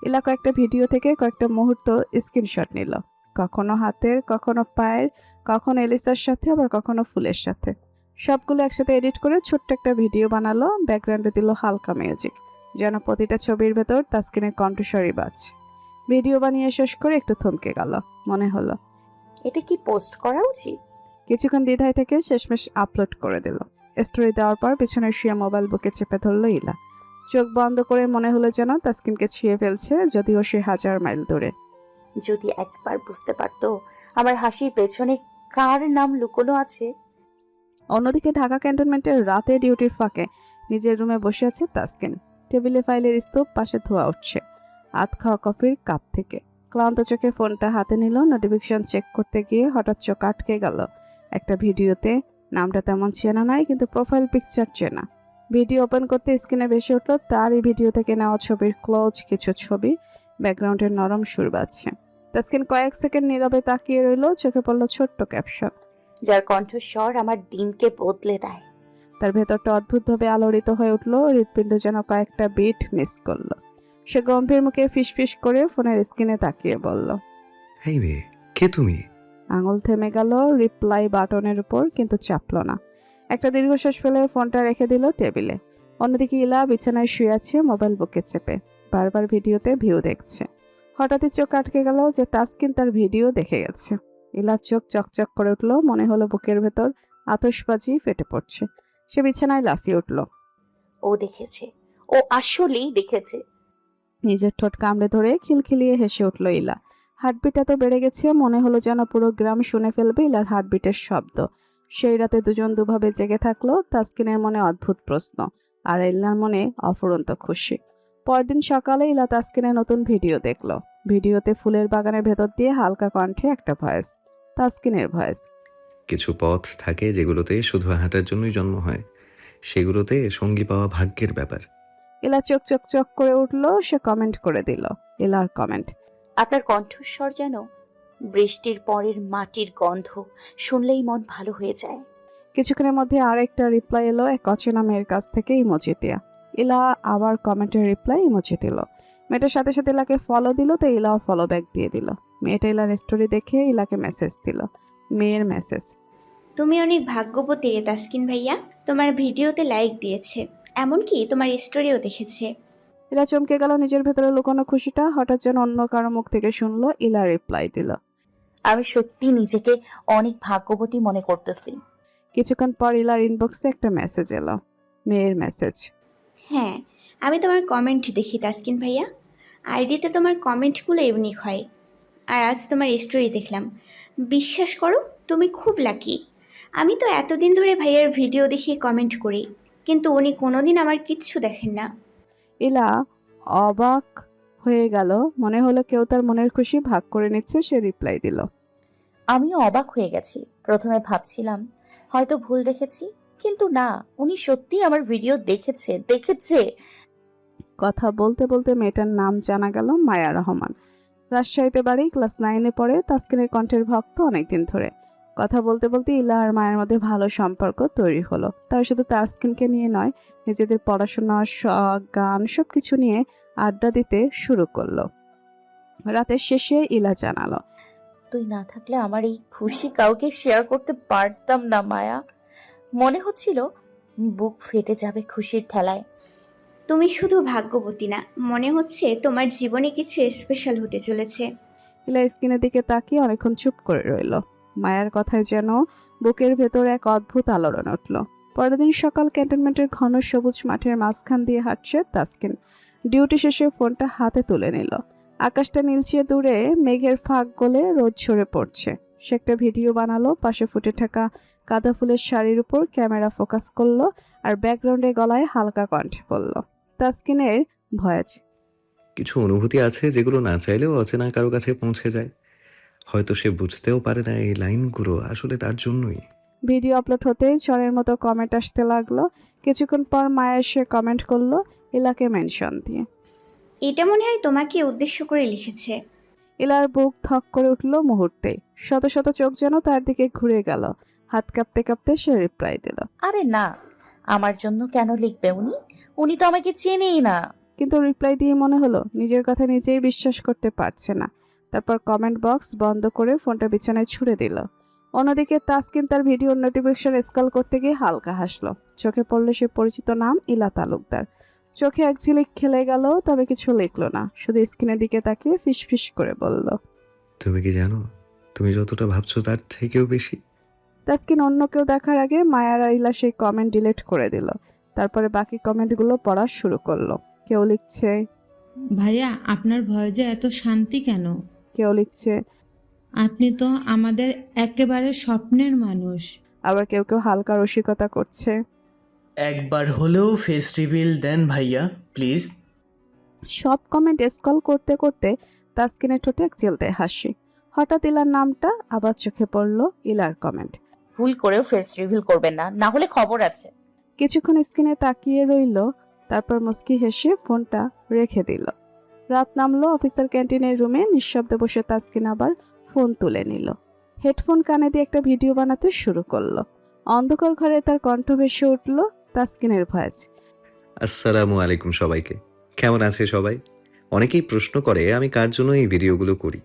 ইলা কয়েকটা ভিডিও থেকে কয়েকটা মুহূর্ত স্ক্রিনশট নিল, কখনো হাতের, কখনো পায়ের, কখনো এলিসার সাথে, আবার কখনো ফুলের সাথে। সবগুলো একসাথে এডিট করে ছোট্ট একটা ভিডিও বানালো। ব্যাকগ্রাউন্ডে দিল হালকা মিউজিক, যেন প্রতিটা ছবির ভেতর তাসকিনের কণ্ঠস্বরই বাজছে। ভিডিও বানিয়ে শেষ করে একটু থমকে গেল। মনে হলো এটা কি পোস্ট করা উচিত? কিছুক্ষণ দ্বিধায় থেকে শেষমেশ আপলোড করে দিল। স্টোরি দেওয়ার পর পিছনে শুয়ে মোবাইল বুকে চেপে ধরল ইলা। চোখ বন্ধ করে মনে হলো যেন তাসকিনকে ছুঁয়ে ফেলছে, যদিও সে 1000 মাইল দূরে। যদি একবার বুঝতে পারতো আমার হাসির পেছনে কার নাম লুকোনো আছে। অন্যদিকে ঢাকা ক্যান্টনমেন্টের রাতে ডিউটির ফাঁকে নিজের রুমে বসে আছে তাসকিন। টেবিলে ফাইলের স্তূপ, পাশে ধোয়া উঠছে আধ খাওয়া কফির কাপ থেকে। ক্লান্ত চোখে ফোনটা হাতে নিল। নোটিফিকেশন চেক করতে গিয়ে হঠাৎ চোখ আটকে গেল একটা ভিডিওতে। নামটা তেমন চেনা নয়, কিন্তু প্রোফাইল পিকচার চেনা। ভিডিও ওপেন করতে স্ক্রিনে ভেসে উঠল তারই ভিডিও থেকে নেওয়া ছবির ক্লোজ কিছু ছবি। ব্যাকগ্রাউন্ডের নরম সুর বাজছে। তাসকিন কয়েক সেকেন্ড নীরবে তাকিয়ে রইল। চোখে পড়ল ছোট্ট ক্যাপশন, যার কণ্ঠস্বর আমার দিনকে বদলে দেয়। তার ভেতরটা অদ্ভুতভাবে আলোড়িত হয়ে উঠল। হৃৎপিণ্ড যেন কয়েকটা বিট মিস করলো। সে গম্ভীর মুখে ফিসফিস করে ফোনের স্ক্রিনে তাকিয়ে বলল, হেই মেয়ে, কে তুমি? আঙুল থেমে গেল রিপ্লাই বাটনের উপর, কিন্তু চাপল না। একটা দীর্ঘশ্বাস ফেলে ফোনটা রেখে দিল টেবিলে। অন্যদিকে ইলা বিছানায় শুয়ে আছে, মোবাইল বুকে চেপে বারবার ভিডিওতে ভিউ দেখছে। হঠাৎই চোখ আটকে গেল যে তাসকিন তার ভিডিও দেখে গেছে। ইলার চোখ চকচক করে উঠল। মনে হলো বুকের ভেতর আতশবাজি ফেটে পড়ছে। সে বিছানায় লাফিয়ে উঠল। ও দেখেছে, ও আসলেই দেখেছে। নিজের ঠোঁট কামড়ে ধরে খিলখিলিয়ে হেসে উঠল ইলা। হার্টবিট এত বেড়ে গেছে, মনে হলো যেন পুরো গ্রাম শুনে ফেলবে ইলার হার্টবিটের শব্দ। সেই রাতে দুজন দুভাবে জেগে থাকলো। তাসকিনের মনে অদ্ভুত প্রশ্ন, আর ইলার মনে অফুরন্ত খুশি। পরদিন সকালে ইলা তাসকিনের নতুন ভিডিও দেখলো। ভিডিওতে ফুলের বাগানের ভেতর দিয়ে হালকা কণ্ঠে একটা ভয়েস, তাসকিনের ভয়েস। কিছু পথ থাকে যেগুলোতে শুধু হাঁটার জন্যই জন্ম হয়, সেগুলোতে সঙ্গী পাওয়া ভাগ্যের ব্যাপার। ইলা চোখ চোখ চোখ করে উঠলো। সে কমেন্ট করে দিল। ইলার কমেন্ট, আপনার কণ্ঠস্বর যেন বৃষ্টির পরের মাটির গন্ধ, শুনলেই মন ভালো হয়ে যায়। কিছুক্ষণের মধ্যে আরেকটা রিপ্লাই এলো এক অচেনা মেয়ের কাছ থেকে ইমোজি দিয়া। ইলা আবার কমেন্টের রিপ্লাই ইমোজি দিল। মেয়েটার সাথে সাথে ইলাকে ফলো দিল, তো ইলাও ফলো ব্যাক দিয়ে দিল। মেয়েটা ইলার স্টোরি দেখে ইলাকে মেসেজ দিল। মেয়ের মেসেজ, তুমি অনেক ভাগ্যবতী রে তাসকিন ভাইয়া, তোমার ভিডিওতে লাইক দিয়েছে, এমনকি তোমার স্টোরিও দেখেছে। ইলা চমকে গেল। নিজের ভেতরে লুকানো খুশিটা হঠাৎ যেন অন্য কারো মুখ থেকে শুনলো। ইলা রিপ্লাই দিল, আমি সত্যি নিজেকে অনেক ভাগ্যবতী মনে করতেছি। কিছুক্ষণ পর ইলার ইনবক্সে একটা মেসেজ এলো। মেয়ের মেসেজ, হ্যাঁ, আমি তোমার কমেন্ট দেখি তাসকিন ভাইয়া, আইডিতে তোমার কমেন্টগুলো ইউনিক হয়। আর আজ তোমার স্টোরি দেখলাম, বিশ্বাস করো তুমি খুব লাকি। আমি তো এতদিন ধরে ভাইয়ার ভিডিও দেখিয়ে কমেন্ট করি, কিন্তু উনি কোনোদিন আমার কিচ্ছু দেখেন না। ইলা অবাক হয়ে গেল। মনে হলো কেউ তার মনের খুশি ভাগ করে নিচ্ছে। সে রিপ্লাই দিল, আমিও অবাক হয়ে গেছি। প্রথমে ভাবছিলাম হয়তো ভুল দেখেছি, কিন্তু না, উনি সত্যি আমার ভিডিও দেখেছে। কথা বলতে বলতে মেয়েটার নাম জানা গেল মায়া রহমান। রাজশাহীতে বাড়ি, ক্লাস 9-এ পড়ে। তাসকিনের কণ্ঠের ভক্ত অনেকদিন ধরে। কথা বলতে বলতে ইলা আর মায়ের মধ্যে ভালো সম্পর্ক তৈরি হলো। তারা শুধু তাসকিনকে নিয়ে নয়, নিজেদের পড়াশোনা, শখ, গান সবকিছু নিয়ে আড্ডা দিতে শুরু করলো। রাতের শেষে ইলা জানালো, তুই না থাকলে আমার এই খুশি কাউকে শেয়ার করতে পারতাম না মায়া। মনে হচ্ছিল বুক ফেটে যাবে খুশির ঠেলায়। তুমি শুধু ভাগ্যবতী না, মনে হচ্ছে তোমার জীবনে কিছু স্পেশাল হতে চলেছে। ইলা স্ক্রিনের দিকে তাকিয়ে অনেকক্ষণ চুপ করে রইল। মায়ের কথায় যেন বুকের ভেতর এক অদ্ভুত আলোড়ন উঠল। পরের দিন সকাল, ক্যান্টনমেন্টের ঘন সবুজ মাঠের মাঝখান দিয়ে হাঁটছে তাসকিন। ডিউটি শেষে ফোনটা হাতে তুলে নিল। আকাশটা নীলচে, দূরে মেঘের ফাঁক গলে রোদ ঝরে পড়ছে। সে একটা ভিডিও বানালো। পাশে ফুটে থাকা গাঁদা ফুলের শাড়ির উপর ক্যামেরা ফোকাস করলো, আর ব্যাকগ্রাউন্ডে গলায় হালকা কণ্ঠে বলল, তাসকিনের ভয়েস, কিছু অনুভূতি আছে যেগুলো না চাইলেও অচেনা কারো কাছে পৌঁছে যায়। হয়তো সে বুঝতেও পারে না এই লাইনগুলো আসলে তার জন্যই। ভিডিও আপলোড হতেই ঝড়ের মতো কমেন্ট আসতে লাগলো। কিছুক্ষণ পর মায়া এসে কমেন্ট করলো ইলাকে মেনশন দিয়ে। এটা মনে হয় তোমাকে উদ্দেশ্য করে লিখেছে। ইলার বুক ধক করে উঠল মুহূর্তেই। শত শত চোখ যেন তার দিকে ঘুরে গেল। হাত কাঁপতে কাঁপতে সে রিপ্লাই দিল। আরে না, আমার জন্য কেন লিখবে উনি? উনি তো আমাকে চেনেই না। কিন্তু রিপ্লাই দিয়ে মনে হলো নিজের কথা নিজেই বিশ্বাস করতে পারছে না। তারপর কমেন্ট বক্স বন্ধ করে ফোনটা বিছানায় ছুঁড়ে দিল। অন্যদিকে তাসকিন তার ভিডিওর নোটিফিকেশন স্ক্রল করতে গিয়ে হালকা হাসলো। চোখে পড়ল সে পরিচিত নাম ইলা তালুকদার। চোখে এক ঝিলিক খেলে গেল, তবে কিছু লিখলো না, শুধু স্ক্রিনের দিকে তাকিয়ে ফিসফিস করে বলল, তুমি কি জানো তুমি যতটা ভাবছো তার থেকেও বেশি। তাসকিন অন্য কেউ দেখার আগে মায়ার আর ইলা সেই কমেন্ট ডিলিট করে দিল। তারপরে বাকি কমেন্টগুলো পড়া শুরু করলো। কেউ লিখছে, ভাইয়া আপনার ভয়েসে এত শান্তি কেন? কেউ লিখছে, আপনি তো আমাদের একেবারে স্বপ্নের মানুষ। আবার কেউ কেউ হালকা রসিকতা করছে। একবার হলেও ফেস রিভিল দেন ভাইয়া প্লিজ। সব কমেন্ট স্ক্রল করতে করতে তাসকিনের ঠোঁটে এক চিলতে হাসি। হঠাৎ ইলার নামটা আবার চোখে পড়ল। ইলার কমেন্ট, ভুল করেও ফেস রিভিল করবেন না, না হলে খবর আছে। কিছুক্ষণ স্ক্রিনে তাকিয়ে রইল, তারপর মুস্কি হেসে ফোনটা রেখে দিল। রাত নামলো। অফিসের ক্যান্টিনের রুমে নিঃশব্দে বসে তাসকিন আবার ফোন তুলে নিল। হেডফোন কানে দিয়ে একটা ভিডিও বানাতে শুরু করলো। অন্ধকার ঘরে তার কণ্ঠ ভেসে উঠল তাসকিনের ভয়েস। আসসালামু আলাইকুম সবাইকে, কেমন আছে সবাই? অনেকেই প্রশ্ন করে আমি কার জন্য এই ভিডিওগুলো করি।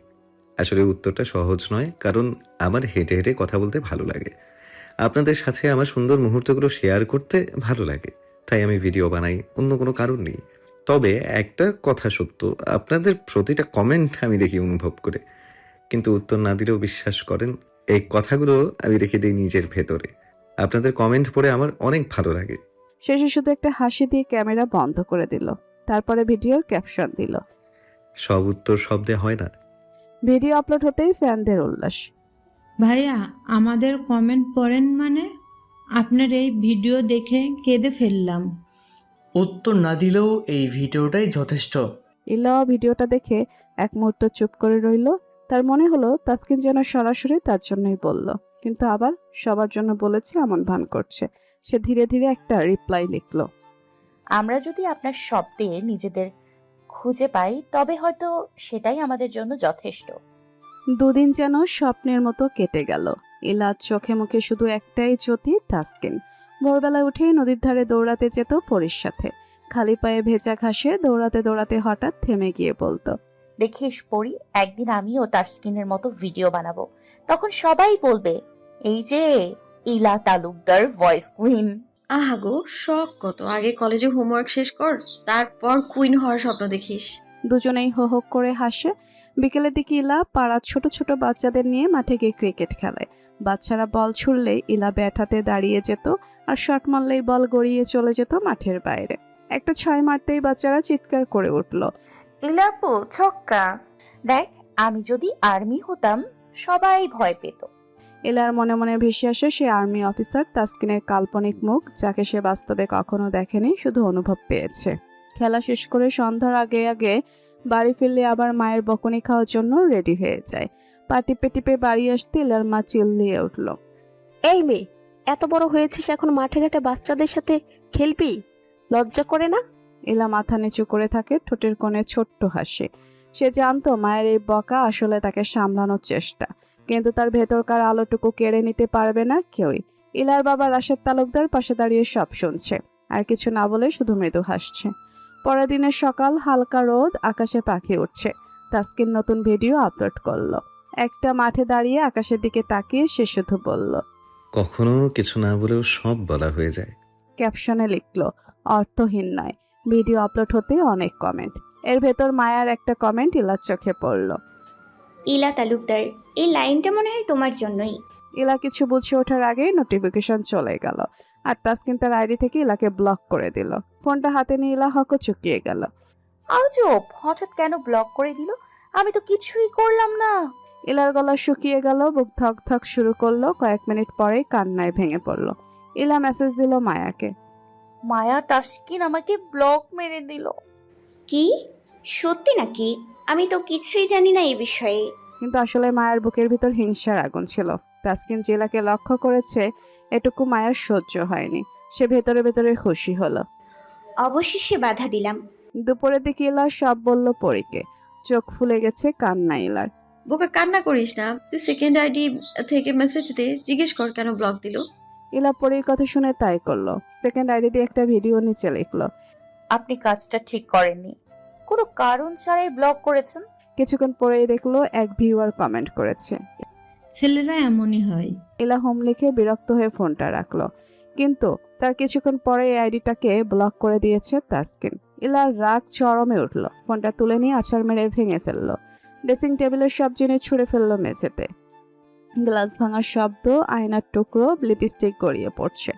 আসলে উত্তরটা সহজ নয়, কারণ আমার হেঁটে হেঁটে কথা বলতে ভালো লাগে, আপনাদের সাথে আমার সুন্দর মুহূর্তগুলো শেয়ার করতে ভালো লাগে, তাই আমি ভিডিও বানাই, অন্য কোনো কারণ নেই। তবে একটা কথা সত্য, আপনাদের প্রতিটা কমেন্ট আমি দেখি অনুভব করে, কিন্তু উত্তর না দিলেও বিশ্বাস করেন এই কথাগুলো আমি রেখে দিই নিজের ভেতরে। আপনাদের কমেন্ট পড়ে আমার অনেক ভালো লাগে। শেষে শুধু একটা হাসি দিয়ে ক্যামেরা বন্ধ করে দিল। তারপরে ভিডিওর ক্যাপশন দিল, সব উত্তর শব্দে হয় না। ভিডিও আপলোড হতেই ফ্যানদের উল্লাস। ভাইয়া আমাদের কমেন্ট পড়েন মানে? আপনার এই ভিডিও দেখে কেঁদে ফেললাম। উত্তর না দিলেও এই ভিডিওটাই যথেষ্ট। ইলাও ভিডিওটা দেখে এক মুহূর্ত চুপ করে রইল। তার মনে হলো তাসকিন যেন সরাসরি তার জন্যই বলল, কিন্তু আবার সবার জন্য বলেছে এমন ভান করছে। সে ধীরে ধীরে একটা রিপ্লাই লিখল, আমরা যদি আপনার শব্দে নিজেদের খুঁজে পাই তবে হয়তো সেটাই আমাদের জন্য যথেষ্ট। দুদিন যেন স্বপ্নের মতো কেটে গেল। ইলার চোখে মুখে শুধু একটাই জ্যোতি, তাসকিন। ভোরবেলায় উঠেই নদীর ধারে দৌড়াতে যেত পরীর সাথে। খালি পায়ে ভেজা ঘাসে দৌড়াতে দৌড়াতে হঠাৎ থেমে গিয়ে বলতো, দেখিস পড়ি, একদিন আমিও তাসকিনের মতো ভিডিও বানাবো, তখন সবাই বলবে এই যে ইলা তালুকদার ভয়েস কুইন। আহা গো, শখ কত! আগে কলেজে হোমওয়ার্ক শেষ কর, তারপর কুইন হওয়ার স্বপ্ন দেখিস। দুজনেই হো হো করে হাসে। বিকেলের দিকে ইলা পাড়ার ছোট ছোট বাচ্চাদের নিয়ে মাঠে গিয়ে ক্রিকেট খেলায়। বাচ্চারা বল ছুড়লেই ইলা ব্যাট হাতে দাঁড়িয়ে যেত, আর শট মারলেই বল গড়িয়ে চলে যেত মাঠের বাইরে। একটা 6 মারতেই বাচ্চারা চিৎকার করে উঠল, ইলাপু ছক্কা! দেখ, আমি যদি আর্মি হতাম সবাই ভয় পেত। ইলার মনে মনে ভেসে আসে সে আর্মি অফিসার তাসকিনের কাল্পনিক মুখ, যাকে সে বাস্তবে কখনো দেখেনি, শুধু অনুভব পেয়েছে। খেলা শেষ করে সন্ধ্যার আগে আগে বাড়ি ফিরলে আবার মায়ের বকুনি খাওয়ার জন্য রেডি হয়ে যায়। পা টিপে টিপে বাড়ি আসতে ইলার মা চিল্লিয়ে উঠল, এই মেয়ে, এত বড় হয়েছিস এখন মাঠে ঘাটে বাচ্চাদের সাথে খেলবি? লজ্জা করে না? ইলা মাথা নিচু করে থাকে, ঠোঁটের কোণে ছোট্ট হাসি। সে জানতো মায়ের এই বকা আসলে তাকে সামলানোর চেষ্টা, কিন্তু তার ভেতরকার আলোটুকু কেড়ে নিতে পারবে না কেউই। ইলার বাবা রাশেদ তালুকদার পাশে দাঁড়িয়ে সব শুনছে, আর কিছু না বলে শুধু মৃদু হাসছে। পরের দিনের সকাল, হালকা রোদ, আকাশে পাখি উঠছে। তাসকিন নতুন ভিডিও আপলোড করলো। একটা মাঠে দাঁড়িয়ে আকাশের দিকে তাকিয়ে সে শুধু বলল, কখনো কিছু না বলেও সব বলা হয়ে যায়। ক্যাপশনে লিখলো, অর্থহীন নয়। ভিডিও আপলোড হতে অনেক কমেন্ট। এর ভেতর মায়ার একটা কমেন্ট ইলার চোখে পড়ল। ইলা তালুকদার, এই লাইনটা মনে হয় তোমার জন্যই। ইলা কিছু বুঝে ওঠার আগেই নোটিফিকেশন চলে গেল, আর তাসকিন তার আইডি থেকে ইলাকে ব্লক করে দিল। ফোনটা হাতে নিয়ে ইলা হকচকিয়ে গেল। আজব, হঠাৎ কেন ব্লক করে দিল? আমি তো কিছুই করলাম না। ইলার গলা শুকিয়ে গেল, বুক ধক ধক শুরু করলো। কয়েক মিনিট পরেই কান্নায় ভেঙে পড়ল। ইলা মেসেজ দিল মায়াকে, মায়া, তাসকিন আমাকে ব্লক মেরে দিল। কি সত্যি নাকি? আমি তো কিছুই জানি না এই বিষয়ে। কিন্তু আসলে মায়ের বুকের ভিতর হিংসার আগুন ছিল। তাসকিন যে ইলাকে লক্ষ্য করেছে এটুকু মায়ের সহ্য হয়নি। সে ভেতরে ভেতরে খুশি হলো। অবশেষে বাধা দিলাম। দুপুরের দিকে ইলা সব বলল পরীকে। চোখ ফুলে গেছে কান্না ইলার। বোকা কান্না করিস না, তুই সেকেন্ড আইডি থেকে মেসেজ দে, জিজ্ঞেস কর কেন ব্লক দিল। ইলা পরীর কথা শুনে তাই করলো। সেকেন্ড আইডি দিয়ে একটা ভিডিও নিচে লিখলো, আপনি কাজটা ঠিক করেননি, কোনো কারণ ছাড়াই ব্লক করেছেন। কিছুক্ষণ পরেই দেখলো এক ভিউয়ার কমেন্ট করেছে। ছেলেরা এমনই হয়। ইলা হোম লিখে বিরক্ত হয়ে ফোনটা রাখলো, কিন্তু তার কিছুক্ষণ পরে এই আইডিটাকে ব্লক করে দিয়েছে তাসকিন। ইলার রাগ চরমে উঠলো, ফোনটা তুলে নিয়ে আছাড় মেরে ভেঙে ফেললো। ড্রেসিং টেবিলের সব জিনিস ছুঁড়ে ফেললো মেঝেতে। গ্লাস ভাঙার শব্দ, আয়নার টুকরো, লিপস্টিক গড়িয়ে পড়ছে।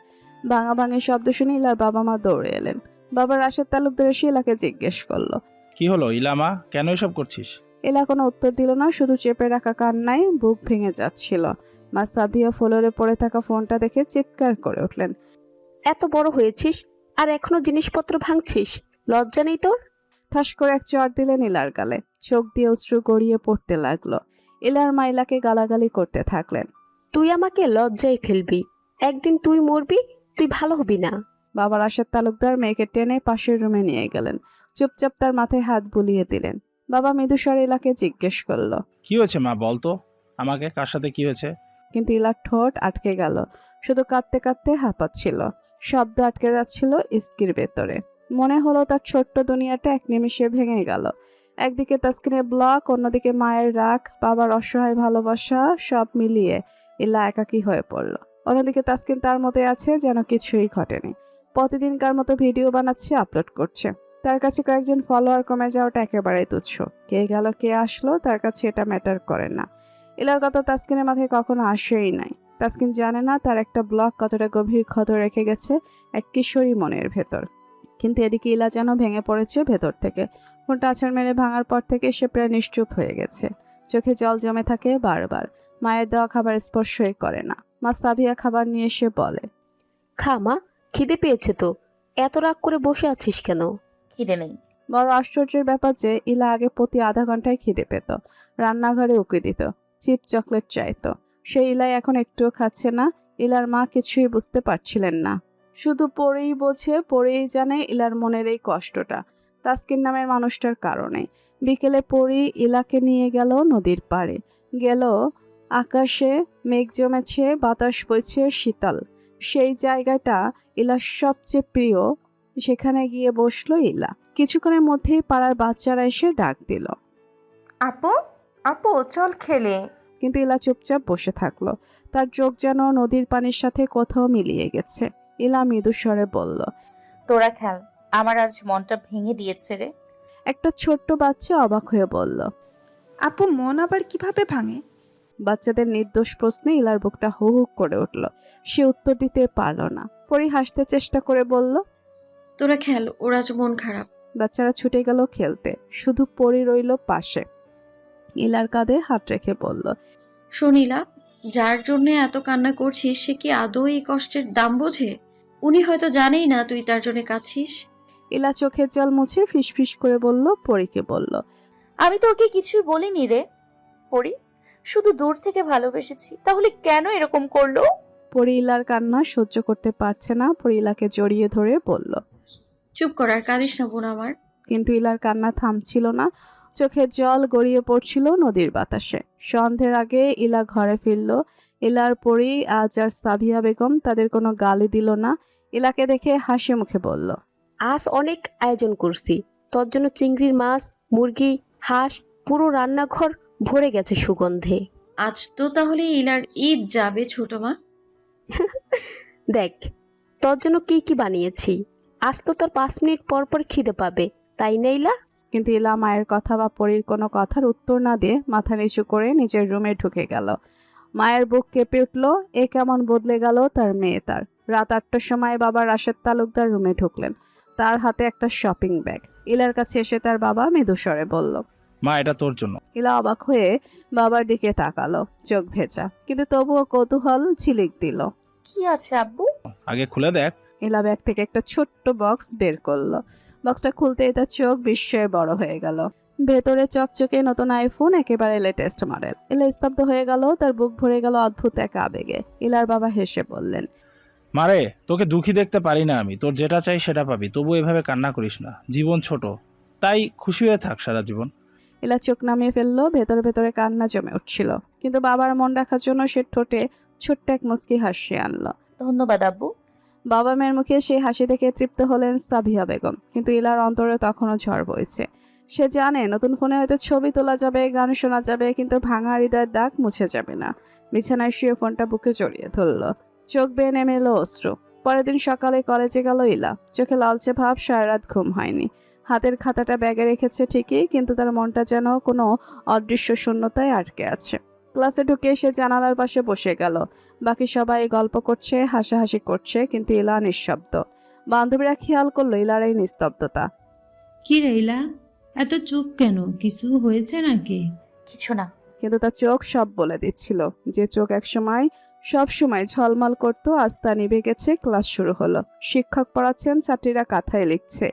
ভাঙা ভাঙের শব্দ শুনে ইলার বাবা মা দৌড়ে এলেন। বাবা রাশেদ তালুকদার এসে ইলাকে জিজ্ঞেস করলো। কি হলো ইলামা, কেন এসব করছিস? ইলা কোনো উত্তর দিল না, শুধু চেপে রাখা কান্নায় বুক ভেঙে যাচ্ছিল। মা সাবিয়া ফ্লোরে পড়ে থাকা ফোনটা দেখে চিৎকার করে উঠলেন। এত বড় হয়েছিস আর এখনো জিনিসপত্র ভাঙছিস, লজ্জা নেই তোর? ঠাস করে এক চড় দিলেন ইলার গালে, চোখ দিয়ে অশ্রু গড়িয়ে পড়তে লাগলো। ইলার মা ইলাকে গালাগালি করতে থাকলেন। তুই আমাকে লজ্জায় ফেলবি, একদিন তুই মরবি, তুই ভালো হবি না। বাবা রাশেদ তালুকদার মেয়েকে টেনে পাশের রুমে নিয়ে গেলেন, চুপচাপ তার মাথায় হাত বুলিয়ে দিলেন। বাবা মৃদুস্বরে ইলাকে জিজ্ঞেস করলো, কি হয়েছে মা, বলতো আমাকে, কার সাথে কি হয়েছে? কিন্তু ইলার ঠোঁট আটকে গেল, শুধু কাঁদতে কাঁদতে হাঁপাচ্ছিল। শব্দ আটকে যাচ্ছিল ইস্কির ভেতরে। মনে হলো তার ছোট্ট দুনিয়াটা এক নিমিষে ভেঙে গেল। একদিকে তাসকিনের ব্লক, অন্যদিকে মায়ের রাগ, বাবার অসহায় ভালোবাসা, সব মিলিয়ে ইলা একাকী হয়ে পড়ল। অন্যদিকে তাসকিন তার মতে আছে যেন কিছুই ঘটেনি। প্রতিদিনকার মতো ভিডিও বানাচ্ছে, আপলোড করছে। তার কাছে কয়েকজন ফলোয়ার কমে যাওয়াটা একেবারেই তুচ্ছ। কে গেল কে আসলো তার কাছে এটা ম্যাটার করে না। ইলার কথা তাসকিনের মাথায় কখনো আসেই নাই। তাসকিন জানে না তার একটা ব্লক কতটা গভীর ক্ষত রেখে গেছে এক কিশোরী মনের ভেতর। কিন্তু এদিকে ইলা যেন ভেঙে পড়েছে ভেতর থেকে। ফোনটা আছাড় মেরে ভাঙার পর থেকে সে প্রায় নিশ্চুপ হয়ে গেছে। চোখে জল জমে থাকে বারবার। মায়ের দেওয়া খাবার স্পর্শই করে না। মা সাবিয়া খাবার নিয়ে এসে বলে, খা মা, খিদে পেয়েছে তো, এত রাগ করে বসে আছিস কেন? খিদে নেই। বড় আশ্চর্যের ব্যাপার যে ইলা আগে প্রতি আধা ঘন্টায় খিদে পেত। রান্নাঘরে উকি দিত, চিপ চকলেট চাইতো। সেই ইলাই এখন একটুও খাচ্ছে না। ইলার মা কিছুই বুঝতে পারছিলেন না। শুধু পরেই বোঝে, পরেই জানে ইলার মনের এই কষ্টটা তাসকিন নামের মানুষটার কারণে। বিকেলে পরি ইলাকে নিয়ে গেল নদীর পাড়ে। গেল আকাশে মেঘ জমেছে, বাতাস বইছে শীতল। সেই জায়গাটা ইলার সবচেয়ে প্রিয়। সেখানে গিয়ে বসলো ইলা। কিছুক্ষণের মধ্যেই পাড়ার বাচ্চারা এসে ডাক দিল, আপু আপু চল খেলে। কিন্তু ইলা চুপচাপ বসে থাকলো। তার চোখ যেন নদীর পানির সাথে কোথাও মিলিয়ে গেছে। ইলা মৃদুস্বরে বলল, তোরা খেল, আমার আজ মনটা ভেঙে দিয়েছে রে। একটা ছোট্ট বাচ্চা অবাক হয়ে বলল। আপু মন আবার কিভাবে ভাঙে? বাচ্চাদের নির্দোষ প্রশ্নে ইলার বুকটা হু হু করে উঠল। সে উত্তর দিতে পারল না। পরি হাসতে চেষ্টা করে বলল, তোরা খেল, ওর আজ মন খারাপ। বাচ্চারা ছুটে গেল খেলতে। শুধু পরি রইল পাশে। ইলার কাঁধে হাত রেখে বলল, শোনিলা, যার জন্য এত কান্না করছিস সে কি আদৌ এই কষ্টের দাম বোঝে? উনি হয়তো জানেই না তুই তার জন্য কাঁদছিস। ইলা চোখের জল মুছে ফিসফিস করে বলল, পরীকে বলল, আমি তো ওকে কিছুই বলিনি রে পরি, শুধু দূর থেকে ভালোবেসেছি, তাহলে কেন এরকম করলো? পরি ইলার কান্না সহ্য করতে পারছে না। পরি ইলাকে জড়িয়ে ধরে বলল, চুপ কর, আর কাঁদিস না বোন আমার। কিন্তু ইলার কান্না থামছিল না। চোখের জল গড়িয়ে পড়ছিল নদীর বাতাসে। সন্ধ্যের আগে ইলা ঘরে ফিরল। ইলার পরি আজ আর সাবিয়া বেগম তাদের কোনো গালি দিল না। ইলাকে দেখে হাসি মুখে বলল, আজ অনেক আয়োজন করছি, তোর জন্য চিংড়ির মাছ, মুরগি, হাঁস, পুরো রান্নাঘর ভরে গেছে সুগন্ধে। আজ তো তাহলে ইলার ঈদ যাবে ছোট মা। দেখ তোর জন্য কি কি বানিয়েছি। আজ তো তোর 5 মিনিট পর পর খিদে পাবে, তাই না ইলা? কিন্তু ইলা মায়ের কথা বা পরির কোনো কথার উত্তর না দিয়ে মাথা নিচু করে নিজের রুমে ঢুকে গেল। মায়ের বুক কেঁপে উঠল। এ কেমন বদলে গেল তার মেয়ে তার। রাত 8টার সময় বাবা রাশেদ তালুকদার রুমে ঢুকলেন। তার হাতে একটা শপিং ব্যাগ। ইলার কাছে এসে তার বাবা মৃদুস্বরে বলল, মা, এটা তোর জন্য। ইলা অবাক হয়ে বাবার দিকে তাকালো, চোখ ভেজা, কিন্তু তবুও কৌতূহল ঝিলিক দিল। কি আছে আব্বু? আগে খুলে দেখ। ইলা ব্যাগ থেকে একটা ছোট্ট বক্স বের করলো। বক্সটা খুলতেই তার চোখ বিস্ময়ে বড় হয়ে গেল। ভেতরে চকচকে নতুন আইফোন, একেবারে লেটেস্ট মডেল। ইলা স্তব্ধ হয়ে গেল, তার বুক ভরে গেল অদ্ভুত এক আবেগে। ইলার বাবা হেসে বললেন, মারে, তোকে দুঃখী দেখতে পারি না আমি। তোর যেটা চাই সেটা পাবি, তবু এভাবে কান্না করিস না। জীবন ছোট, তাই খুশি হয়ে থাক সারা জীবন। ইলা চোখ নামিয়ে ফেললো, ভেতরে ভেতরে কান্না জমে উঠছিল, কিন্তু বাবার মন রাখার জন্য সে ঠোঁটে ছোট্ট এক মুচকি হাসি আনলো। ধন্যবাদ আব্বু। বাবা মেয়ের মুখে সেই হাসি দেখে তৃপ্ত হলেন সাবিহা বেগম, কিন্তু ইলার অন্তরে তখনও ঝড় বইছে। সে জানে নতুন ফোনে হয়তো ছবি তোলা যাবে, গান শোনা যাবে, কিন্তু ভাঙা হৃদয়ের দাগ মুছে যাবে না। বিছানায় শুয়ে ফোনটা বুকে জড়িয়ে ধরল, চোখ বেয়ে নেমে এলো অশ্রু। পরের দিন সকালে কলেজে গেল ইলা, চোখে লালচে ভাব, সারা রাত ঘুম হয়নি। হাতের খাতাটা ব্যাগে রেখেছে ঠিকই, কিন্তু তার মনটা যেন কোনো অদৃশ্য শূন্যতায় আটকে আছে। ক্লাসে ঢুকে সে জানালার পাশে বসে গেল। বাকি সবাই গল্প করছে, হাসাহাসি করছে, কিন্তু ইলা নিঃশব্দ। বান্ধবীরা খেয়াল করলো ইলার এই নিস্তব্ধতা। কি রে ইলা, এত চুপ কেন? কিছু হয়েছে নাকি? কিছু না। কিন্তু তার চোখ সব বলে দিচ্ছিল। যে চোখ একসময় সব সময় ঝলমল করতো, আজ তা নিভে গেছে। ক্লাস শুরু হলো, শিক্ষক পড়াচ্ছেন, ছাত্রীরা খাতায় লিখছে,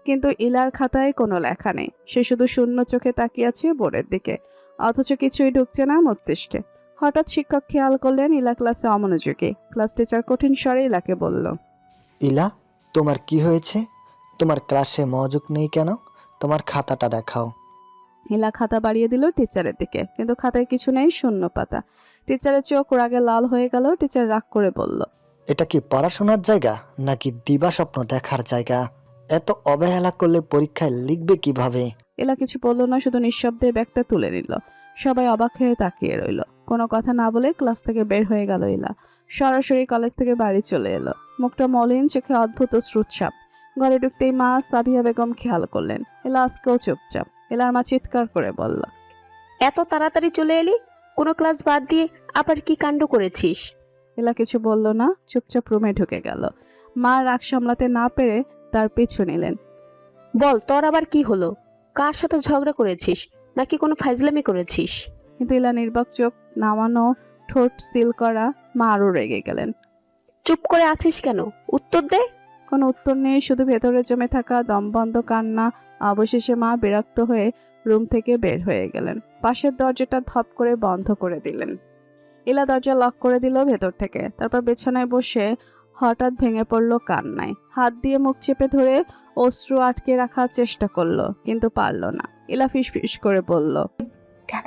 কিন্তু ইলার খাতায় কোনো লেখা নেই। সে শুধু শূন্য চোখে তাকিয়ে আছে বোর্ডের দিকে, অথচ কিছুই ঢুকছে না মস্তিষ্কে। হঠাৎ শিক্ষক খেয়াল করলেন ইলা ক্লাসে অমনোযোগী। ক্লাস টিচার কঠিন স্বরে ইলাকে বলল, ইলা, তোমার কি হয়েছে? তোমার ক্লাসে মনোযোগ নেই কেন? তোমার খাতাটা দেখাও। ইলা খাতা বাড়িয়ে দিল টিচারের দিকে, কিন্তু খাতায় কিছু নেই, শূন্য পাতা। টিচারের চোখ রাগে লাল হয়ে গেল। টিচার রাগ করে বলল, এটা কি পড়াশোনার জায়গা নাকি দিবা স্বপ্ন দেখার জায়গা? এত অবহেলা করলে পরীক্ষায় লিখবে কিভাবে? ইলা কিছু বলল না, শুধু নিঃশব্দে ব্যাগটা তুলে নিল। সবাই অবাক হয়ে তাকিয়ে রইল। কোনো কথা না বলে ক্লাস থেকে বের হয়ে গেল ইলা। সরাসরি কলেজ থেকে বাড়ি চলে এলো, মুখটা মলিন, চোখে অদ্ভুত শ্রুতসাপ। ঘরে ঢুকতেই মা সাবিহা বেগম খেয়াল করলেন। ইলা আজকেও চুপচাপ। ইলার মা চিৎকার করে বলল, এত তাড়াতাড়ি চলে এলি? কোনো ক্লাস বাদ দিয়ে আবার কি কাণ্ড করেছিস? ইলা কিছু বলল না, চুপচাপ রুমে ঢুকে গেল। মা রাগ সামলাতে না পেরে তার পিছু নিলেন। বল, তোর আবার কি হলো? কার সাথে ঝগড়া করেছিস নাকি কোনো ফাজলামি করেছিস? কিন্তু ইলা নির্বাক, চোখ নামানো, ঠোঁট সিল করা। মা আরো রেগে গেলেন। চুপ করে আছিস কেন? উত্তর দে। কোনো উত্তর নেই, শুধু ভেতরে জমে থাকা দমবন্ধ কান্না। অবশেষে মা বিরক্ত হয়ে রুম থেকে বের হয়ে গেলেন। পাশের দরজাটা ধপ করে বন্ধ করে দিলেন। ইলা দরজা লক করে দিল ভেতর থেকে। তারপর বিছানায় বসে হঠাৎ ভেঙে পড়ল কান্নায়। হাত দিয়ে মুখ চেপে ধরে অশ্রু আটকে রাখার চেষ্টা করলো, কিন্তু পারল না। ইলা ফিসফিস করে বলল, কেন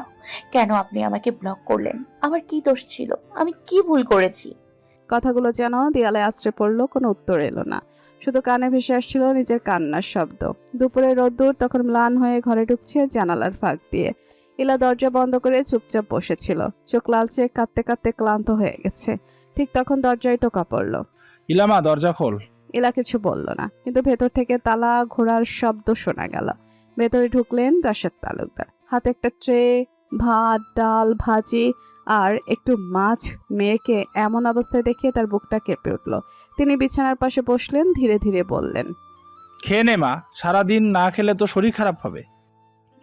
কেন আপনি আমাকে ব্লক করলেন? আমার কি দোষ ছিল? আমি কি ভুল করেছি? কথাগুলো যেন দেয়ালে আছড়ে পড়লো, কোনো উত্তর এলো না। শুধু কানে ভেসে আসছিল নিজের কান্নার শব্দ। দুপুরে রোদ্দুর তখন ম্লান হয়ে ঘরে ঢুকছে জানালার ফাঁক দিয়ে। ইলা দরজা বন্ধ করে চুপচাপ বসেছিল, চোখ লালচে, কাঁদতে কাঁদতে ক্লান্ত হয়ে গেছে। ঠিক তখন দরজায় টোকা পড়ল। ইলামা, দরজা খোল। ইলা কিছু বলল না, কিন্তু ভেতর থেকে তালা ঘোরার শব্দ শোনা গেল। ভেতরে ঢুকলেন রাশেদ তালুকদার। হাতে একটা ট্রে, ভাত, ডাল, ভাজি আর একটু মাছ। মেয়েকে এমন অবস্থায় দেখে তার বুকটা কেঁপে উঠল। তিনি বিছানার পাশে বসলেন, ধীরে ধীরে বললেন, খেয়ে নে মা, সারাদিন না খেলে তো শরীর খারাপ হবে।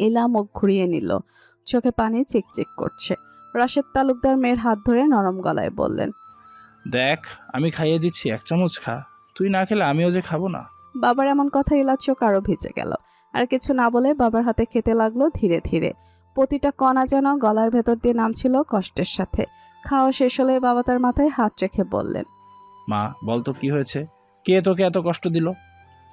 ইলা মুখ ঘুরিয়ে নিল, চোখে পানি চিকচিক করছে। রাশেদ তালুকদার মেয়ের হাত ধরে নরম গলায় বললেন, দেখ, আমি খাইয়ে দিচ্ছি, এক চামচ খা। তুই না খেলে আমিও যে খাবো না। বাবার এমন কথা ইলার চোখ আরো ভিজে গেল। আর কিছু না বলে বাবার হাতে খেতে লাগলো ধীরে ধীরে। প্রতিটা কণা যেন গলার ভেতর দিয়ে নামছিল কষ্টের সাথে। খাওয়া শেষ হলে বাবা তার মাথায় হাত রেখে বললেন, মা, বল তো কি হয়েছে? কে তোকে এত কষ্ট দিল?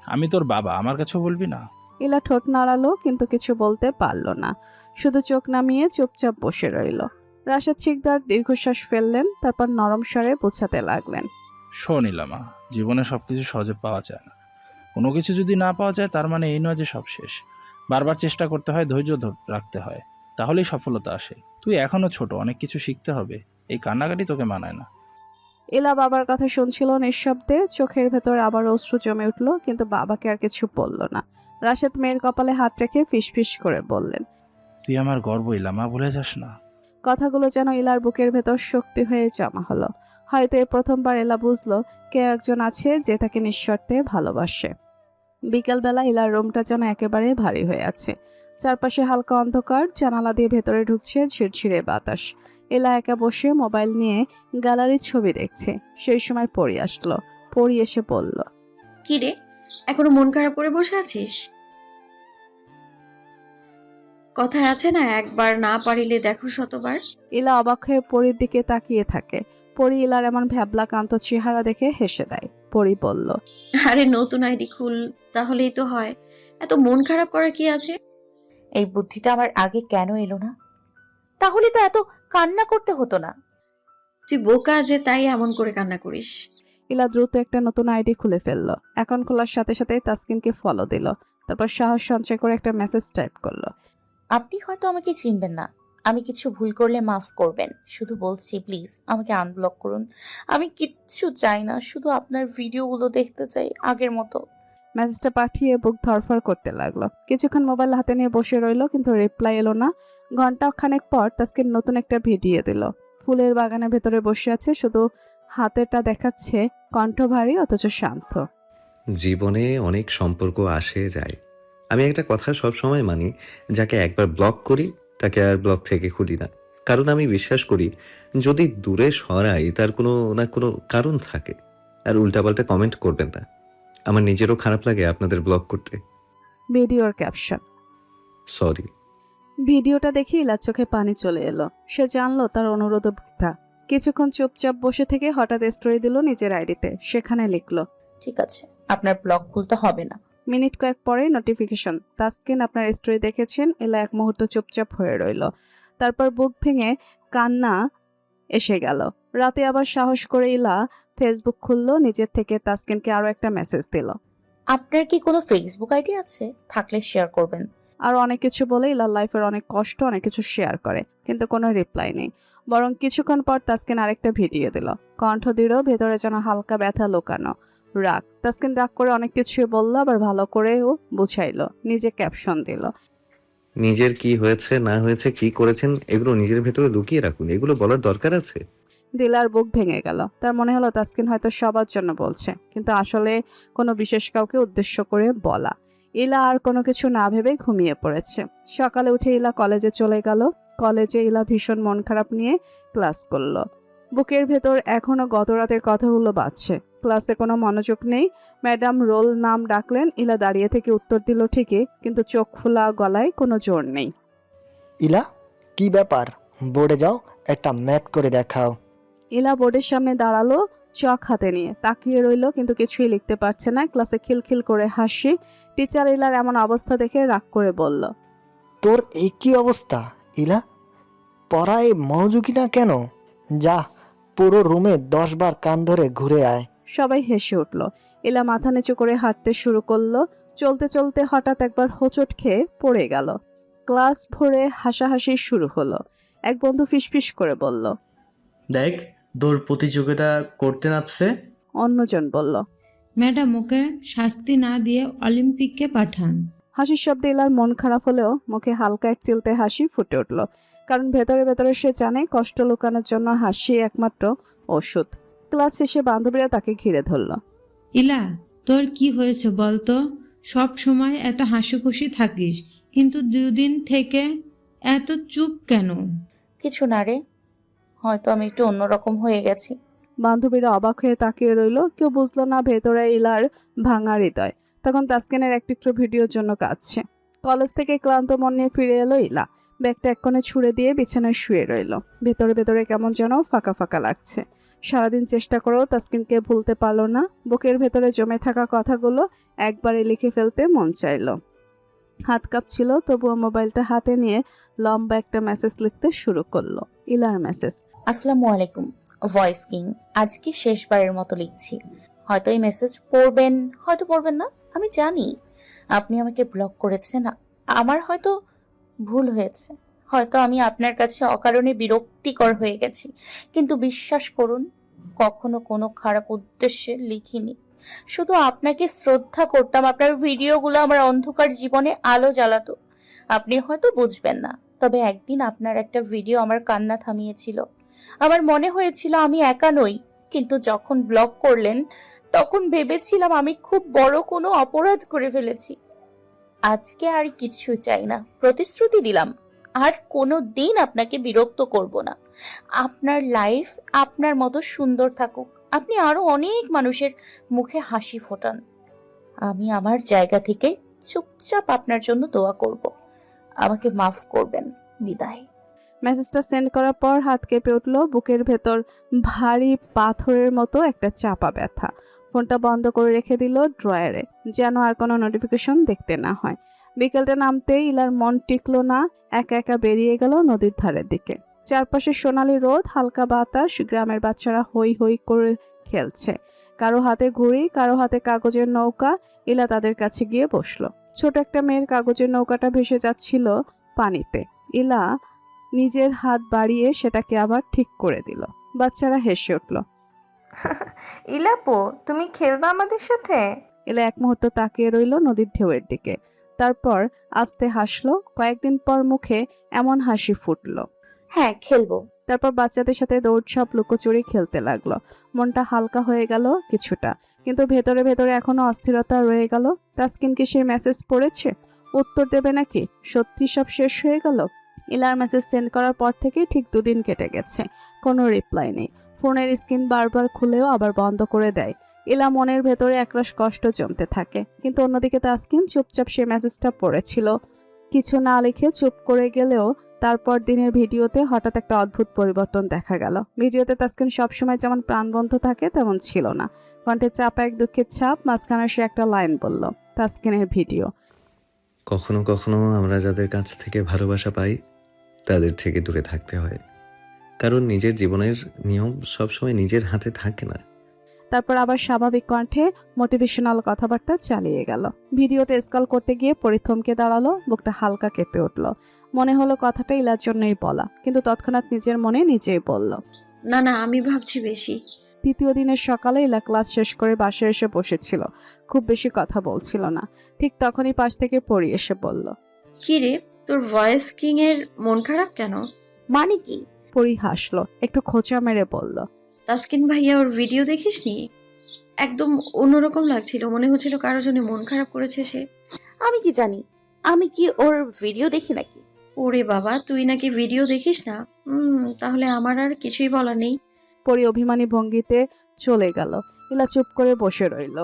আমি তোর বাবা, আমার কাছেও বলবি না? ইলা ঠোঁট নাড়ালো, কিন্তু কিছু বলতে পারল না। শুধু চোখ নামিয়ে চুপচাপ বসে রইল। রাশেদ শিকদার দীর্ঘশ্বাস ফেললেন, তারপর নরম স্বরে বোঝাতে লাগলেন, শোন ইলামা, জীবনে সবকিছু সহজে পাওয়া যায় না। কোনো কিছু যদি না পাওয়া যায় তার মানে এই নয় যে সব শেষ। বারবার চেষ্টা করতে হয়, ধৈর্য রাখতে হয়, তাহলেই সফলতা আসে। তুই এখনো ছোট, অনেক কিছু শিখতে হবে। এই কান্নাকাটি তোকে মানায় না। ইলা বাবার কথা শুনছিল নিঃশব্দে। চোখের ভেতর আবার অশ্রু জমে উঠল, কিন্তু বাবাকে আর কিছু বলল না। রাশেদ মেয়ের কপালে হাত রেখে ফিসফিস করে বললেন, তুই আমার গর্ব ইলামা, ভুলে যাস না। কথাগুলো যেন ইলার বুকের ভেতর শক্তি হয়ে জমা হলো। হয়তো এই প্রথমবার ইলা বুঝলো কে একজন আছে যে তাকে নিঃশর্তে ভালোবাসে। বিকেলবেলা ইলার রুমটা যেন একেবারে ভারী হয়ে আছে। চারপাশে হালকা অন্ধকার, জানালা দিয়ে ভেতরে ঢুকছে ঝিরঝিরে বাতাস। ইলা একা বসে মোবাইল নিয়ে গ্যালারির ছবি দেখছে। সেই সময় পরি আসলো। পরি এসে বলল, কি রে, এখনো মন খারাপ করে বসে আছিস? কথায় আছে না, একবার না পারিলে দেখো শতবার। ইলা অবাক হয়ে পরির দিকে তাকিয়ে থাকে। পরি ইলার এমন ভ্যাবলাকান্ত চেহারা দেখে হেসে দেয়। পরি বলল, আরে নতুন আইডি খুল, তাহলেই তো হয়। এত মন খারাপ করা কি আছে? এই বুদ্ধিটা আমার আগে কেন এলো না? তাহলে তো এত কান্না করতে হতো না। তুই বোকা যে তাই এমন করে কান্না করিস। ইলা দ্রুত একটা নতুন আইডি খুলে ফেললো। অ্যাকাউন্ট খোলার সাথে সাথে তাসকিনকে ফলো দিল। তারপর সাহস সঞ্চয় করে একটা মেসেজ টাইপ করলো। আপনি হয়তো আমাকে চিনবেন না, আমি কিছু ভুল করলে মাফ করবেন। শুধু বলছি প্লিজ আমাকে আনব্লক করুন। আমি কিচ্ছু চাই না, শুধু আপনার ভিডিওগুলো দেখতে চাই আগের মতো। মেসেজটা পাঠিয়ে বুক ধরফর করতে লাগলো। কিছুক্ষণ মোবাইল হাতে নিয়ে বসে রইলো, কিন্তু রিপ্লাই এলো না। ঘন্টা খানেক পর তাসকিন নতুন একটা ভিডিও দিল। ফুলের বাগানের ভেতরে বসে আছে, শুধু হাতেরটা দেখাচ্ছে, কণ্ঠ ভারী অথচ শান্ত। জীবনে অনেক সম্পর্ক আসে যায়। আমি একটা কথা সব সময় মানি, যাকে একবার ব্লক করি তাকে আর ব্লক থেকে খুলি না। কারণ আমি বিশ্বাস করি যদি দূরে সরাই তার কোনো না কোনো কারণ থাকে। আর উল্টাপাল্টা কমেন্ট করবেন না, আমার নিজেরও খারাপ লাগে আপনাদের ব্লক করতে। ভিডিওর ক্যাপশন। সরি। ভিডিওটা দেখে ইলার চোখে পানি চলে এলো। সে জানলো তার অনুরোধ বৃথা। কিছুক্ষণ চুপচাপ বসে থেকে হঠাৎ স্টোরি দিল নিজের আইডিতে। সেখানে লিখলো, ঠিক আছে, আপনার ব্লগ খুলতে হবে না। মিনিট কয়েক পরে নোটিফিকেশন, তাসকিন আপনার স্টোরি দেখেছেন। এলা এক মুহূর্ত চুপচাপ হয়ে রইল। তারপর বুক ভেঙে কান্না এসে গেল। রাতে আবার সাহস করে ইলা ফেসবুক খুললো। নিজের থেকে তাসকিনকে আরো একটা মেসেজ দিল। আপনার কি কোনো ফেসবুক আইডি আছে? থাকলে শেয়ার করবেন। আর অনেক কিছু বলে ইলার লাইফের অনেক কষ্ট, অনেক কিছু শেয়ার করে, কিন্তু কোনো রিপ্লাই নেই। বরং কিছুক্ষণ পর তাসকিন আরেকটা ভিডিও দিল। কণ্ঠ দৃঢ়, ভেতরে যেন হালকা ব্যথা লুকানো। রাগ। তাসকিন রাগ করে অনেক কিছু বলল, আবার ভালো করেও বুঝাইলো। নিজে ক্যাপশন দিল, নিজের কি হয়েছে না হয়েছে, কি করেছেন, এগুলো নিজের ভেতরে লুকিয়ে রাখুন। এগুলো বলার দরকার আছে? দিলার বুক ভেঙে গেল। তার মনে হলো তাসকিন হয়তো সবার জন্য বলছে, কিন্তু আসলে কোনো বিশেষ কাউকে উদ্দেশ্য করে বলা। ইলা আর কোনো কিছু না ভেবে ঘুমিয়ে পড়েছে। সকালে উঠে ইলা কলেজে চলে গেল। কলেজে ইলা ভীষণ মন খারাপ নিয়ে ক্লাস করলো। বুকের ভেতর এখনো গত রাতের কথাগুলো বাজছে। ক্লাসে কোনো মনোযোগ নেই। ম্যাডাম রোল নাম ডাকলেন। ইলা দাঁড়িয়ে থেকে উত্তর দিল ঠিকই, কিন্তু চোখ ফোলা, গলায় কোনো জোর নেই। ইলা, কি ব্যাপার? বোর্ডে যাও, একটা ম্যাথ করে দেখাও। ইলা বোর্ডের সামনে দাঁড়ালো, চক হাতে নিয়ে তাকিয়ে রইল, কিন্তু কিছুই লিখতে পারছে না। ক্লাসে খিলখিল করে হাসি। টিচার ইলার এমন অবস্থা দেখে রাগ করে বলল, তোর এই কি অবস্থা ইলা? পড়ায় মনোযোগী না কেন? যা, পুরো রুমে 10 বার কান ধরে ঘুরে আয়। সবাই হেসে উঠল। ইলা মাথা নিচু করে হাঁটতে শুরু করলো। চলতে চলতে হঠাৎ একবার হোঁচট খেয়ে পড়ে গেল। ক্লাস ভরে হাসাহাসি শুরু হলো। এক বন্ধু ফিসফিস করে বলল, দেখ, দৌড় প্রতিযোগিতা করতে নামছে। অন্যজন বলল, ম্যাডাম ওকে শাস্তি না দিয়ে অলিম্পিকে পাঠান। হাসির শব্দে ইলার মন খারাপ হলেও মুখে হালকা এক চিলতে হাসি ফুটে উঠল। কারণ ভেতরে ভেতরে সে জানে কষ্ট লুকানোর জন্য হাসি একমাত্র ওষুধ। ক্লাস শেষে বান্ধবীরা তাকে ঘিরে ধরল। ইলা, তোর কি হয়েছে বলতো? সব সময় এত হাসি খুশি থাকিস, কিন্তু 2 দিন থেকে এত চুপ কেন? কিছু না রে, হয়তো আমি একটু অন্যরকম হয়ে গেছি। বান্ধবীরা অবাক হয়ে তাকিয়ে রইল। কেউ বুঝলো না ভেতরে ইলার ভাঙা হৃদয়। তখন তাসকিনের একটিত্র ভিডিওর জন্য কাঁদছে। কলেজ থেকে ক্লান্ত মন নিয়ে ফিরে এলো ইলা। ব্যাগটা এক কোণে ছুঁড়ে দিয়ে বিছানায় শুয়ে রইল। ভেতরে ভেতরে কেমন যেন ফাঁকা ফাঁকা লাগছে। সারাদিন চেষ্টা করেও তাসকিনকে ভুলতে পারলো না। বুকের ভেতরে জমে থাকা কথাগুলো একবারে লিখে ফেলতে মন চাইল। হাত কাঁপছিল, তবুও মোবাইলটা হাতে নিয়ে লম্বা একটা মেসেজ লিখতে শুরু করলো। ইলার মেসেজ, আসসালামু আলাইকুম ভয়েস কিং, আজকে শেষবারের মতো লিখছি। হয়তো এই মেসেজ পড়বেন, হয়তো পড়বেন না, আমি জানি। আপনি আমাকে ব্লক করেছেন, আমার হয়তো ভুল হয়েছে। হয়তো আমি আপনার কাছে অকারণে বিরক্তিকর হয়ে গেছি, কিন্তু বিশ্বাস করুন কখনো কোনো খারাপ উদ্দেশ্যে লিখিনি। শুধু আপনাকে শ্রদ্ধা করতাম। আপনার ভিডিওগুলো আমার অন্ধকার জীবনে আলো জ্বালাতো। আপনি হয়তো বুঝবেন না, তবে একদিন আপনার একটা ভিডিও আমার কান্না থামিয়েছিল। আমার মনে হয়েছিল আমি একা নই, কিন্তু যখন ব্লক করলেন তখন ভেবেছিলাম আমি খুব বড় কোনো অপরাধ করে ফেলেছি। আজকে আর কিছু চাই না, প্রতিশ্রুতি দিলাম আর কোনো দিন আপনাকে বিরক্ত করব না। আপনার লাইফ আপনার মতো সুন্দর থাকুক। আপনি আরো অনেক মানুষের মুখে হাসি ফোটান। আমি আমার জায়গা থেকে চুপচাপ আপনার জন্য দোয়া করব। আমাকে মাফ করবেন। বিদায়। মেসেজটা সেন্ড করার পর হাত কেঁপে উঠল। বুকের ভেতর ভারী পাথরের মতো একটা চাপা ব্যথা। ফোনটা বন্ধ করে রেখে দিল ড্রয়ারে, যেন আর কোনো নোটিফিকেশন দেখতে না হয়। বিকেলটা নামতেই ইলার মন টিকলো না, একা একা বেরিয়ে গেল নদীর ধারের দিকে। চারপাশে সোনালি রোদ, হালকা বাতাস, গ্রামের বাচ্চারা হই হই করে খেলছে। কারো হাতে ঘুড়ি, কারো হাতে কাগজের নৌকা। ইলা তাদের কাছে গিয়ে বসলো। ছোট একটা মেয়ের কাগজের নৌকাটা ভেসে যাচ্ছিল পানিতে। ইলা নিজের হাত বাড়িয়ে সেটাকে আবার ঠিক করে দিল। বাচ্চারা হেসে উঠল। ইলাপো, তুমি খেলবা আমাদের সাথে? ইলা এক মুহূর্ত তাকিয়ে রইল নদীর ঢেউয়ের দিকে, তারপর আস্তে হাসলো। কয়েকদিন পর মুখে এমন হাসি ফুটলো। হ্যাঁ, খেলবো। তারপর বাচ্চাদের সাথে দৌড়ঝাঁপ লুকোচুরি খেলতে লাগলো। মনটা হালকা হয়ে গেল কিছুটা, কিন্তু ভেতরে ভেতরে এখনো অস্থিরতা রয়ে গেল। তাসকিন কি সেই মেসেজ পড়েছে? উত্তর দেবে নাকি? সত্যি সব শেষ হয়ে গেল? ইলার মেসেজ সেন্ড করার পর থেকে ঠিক 2 দিন কেটে গেছে, কোনো রিপ্লাই নেই। ফোনের স্ক্রিন বারবার খুলেও আবার বন্ধ করে দেয়। ইলা মনের ভেতরে একরাশ কষ্ট জমতে থাকে, কিন্তু অন্যদিকে তাসকিন চুপচাপ সেই মেসেজটা পড়েছিল। কিছু না লিখে চুপ করে গেলেও তারপর দিনের ভিডিওতে হঠাৎ একটা অদ্ভুত পরিবর্তন দেখা গেল। ভিডিওতে তাসকিন সবসময় যেমন প্রাণবন্ত থাকে তেমন ছিল না। কণ্ঠে চাপা এক দুঃখের ছাপ, মাঝখানে সে একটা লাইন বলল। তাসকিনের ভিডিও। কখনো কখনো আমরা যাদের কাছ থেকে ভালোবাসা পাই তাদের থেকে দূরে থাকতে হয়, কারণ নিজের জীবনের নিয়ম সবসময় নিজের হাতে থাকে না। তারপর আবার স্বাভাবিক কণ্ঠে মোটিভেশনাল কথাবার্তা চালিয়ে গেল। ভিডিওটা স্ক্রল করতে গিয়ে থমকে দাঁড়ালো, বুকটা হালকা কেঁপে উঠল। মনে হলো কথাটা ইলার জন্যই বলা, কিন্তু তৎক্ষণাৎ নিজের মনে নিজেই বলল। না না, আমি ভাবছি বেশি। 3য় দিনের সকালে ইলা ক্লাস শেষ করে বাসায় এসে বসেছিল। খুব বেশি কথা বলছিল না। ঠিক তখনই পাশ থেকে পড়ি এসে বলল। কি রে, তোর ভয়েস কিং এর মন খারাপ কেন? মানে কি? পরি হাসলো, একটু খোঁচা মেরে বলল। তাসকিন ভাইয়া ওর ভিডিও দেখিসনি? একদম অন্যরকম লাগছিল, মনে হচ্ছিল কারোর জন্য মন খারাপ করেছে সে। আমি কি জানি? আমি কি ওর ভিডিও দেখি নাকি? ওরে বাবা, তুই নাকি ভিডিও দেখিস না? তাহলে আমার আর কিছুই বলার নেই। পরি অভিমানী ভঙ্গিতে চলে গেল। ইলা চুপ করে বসে রইল।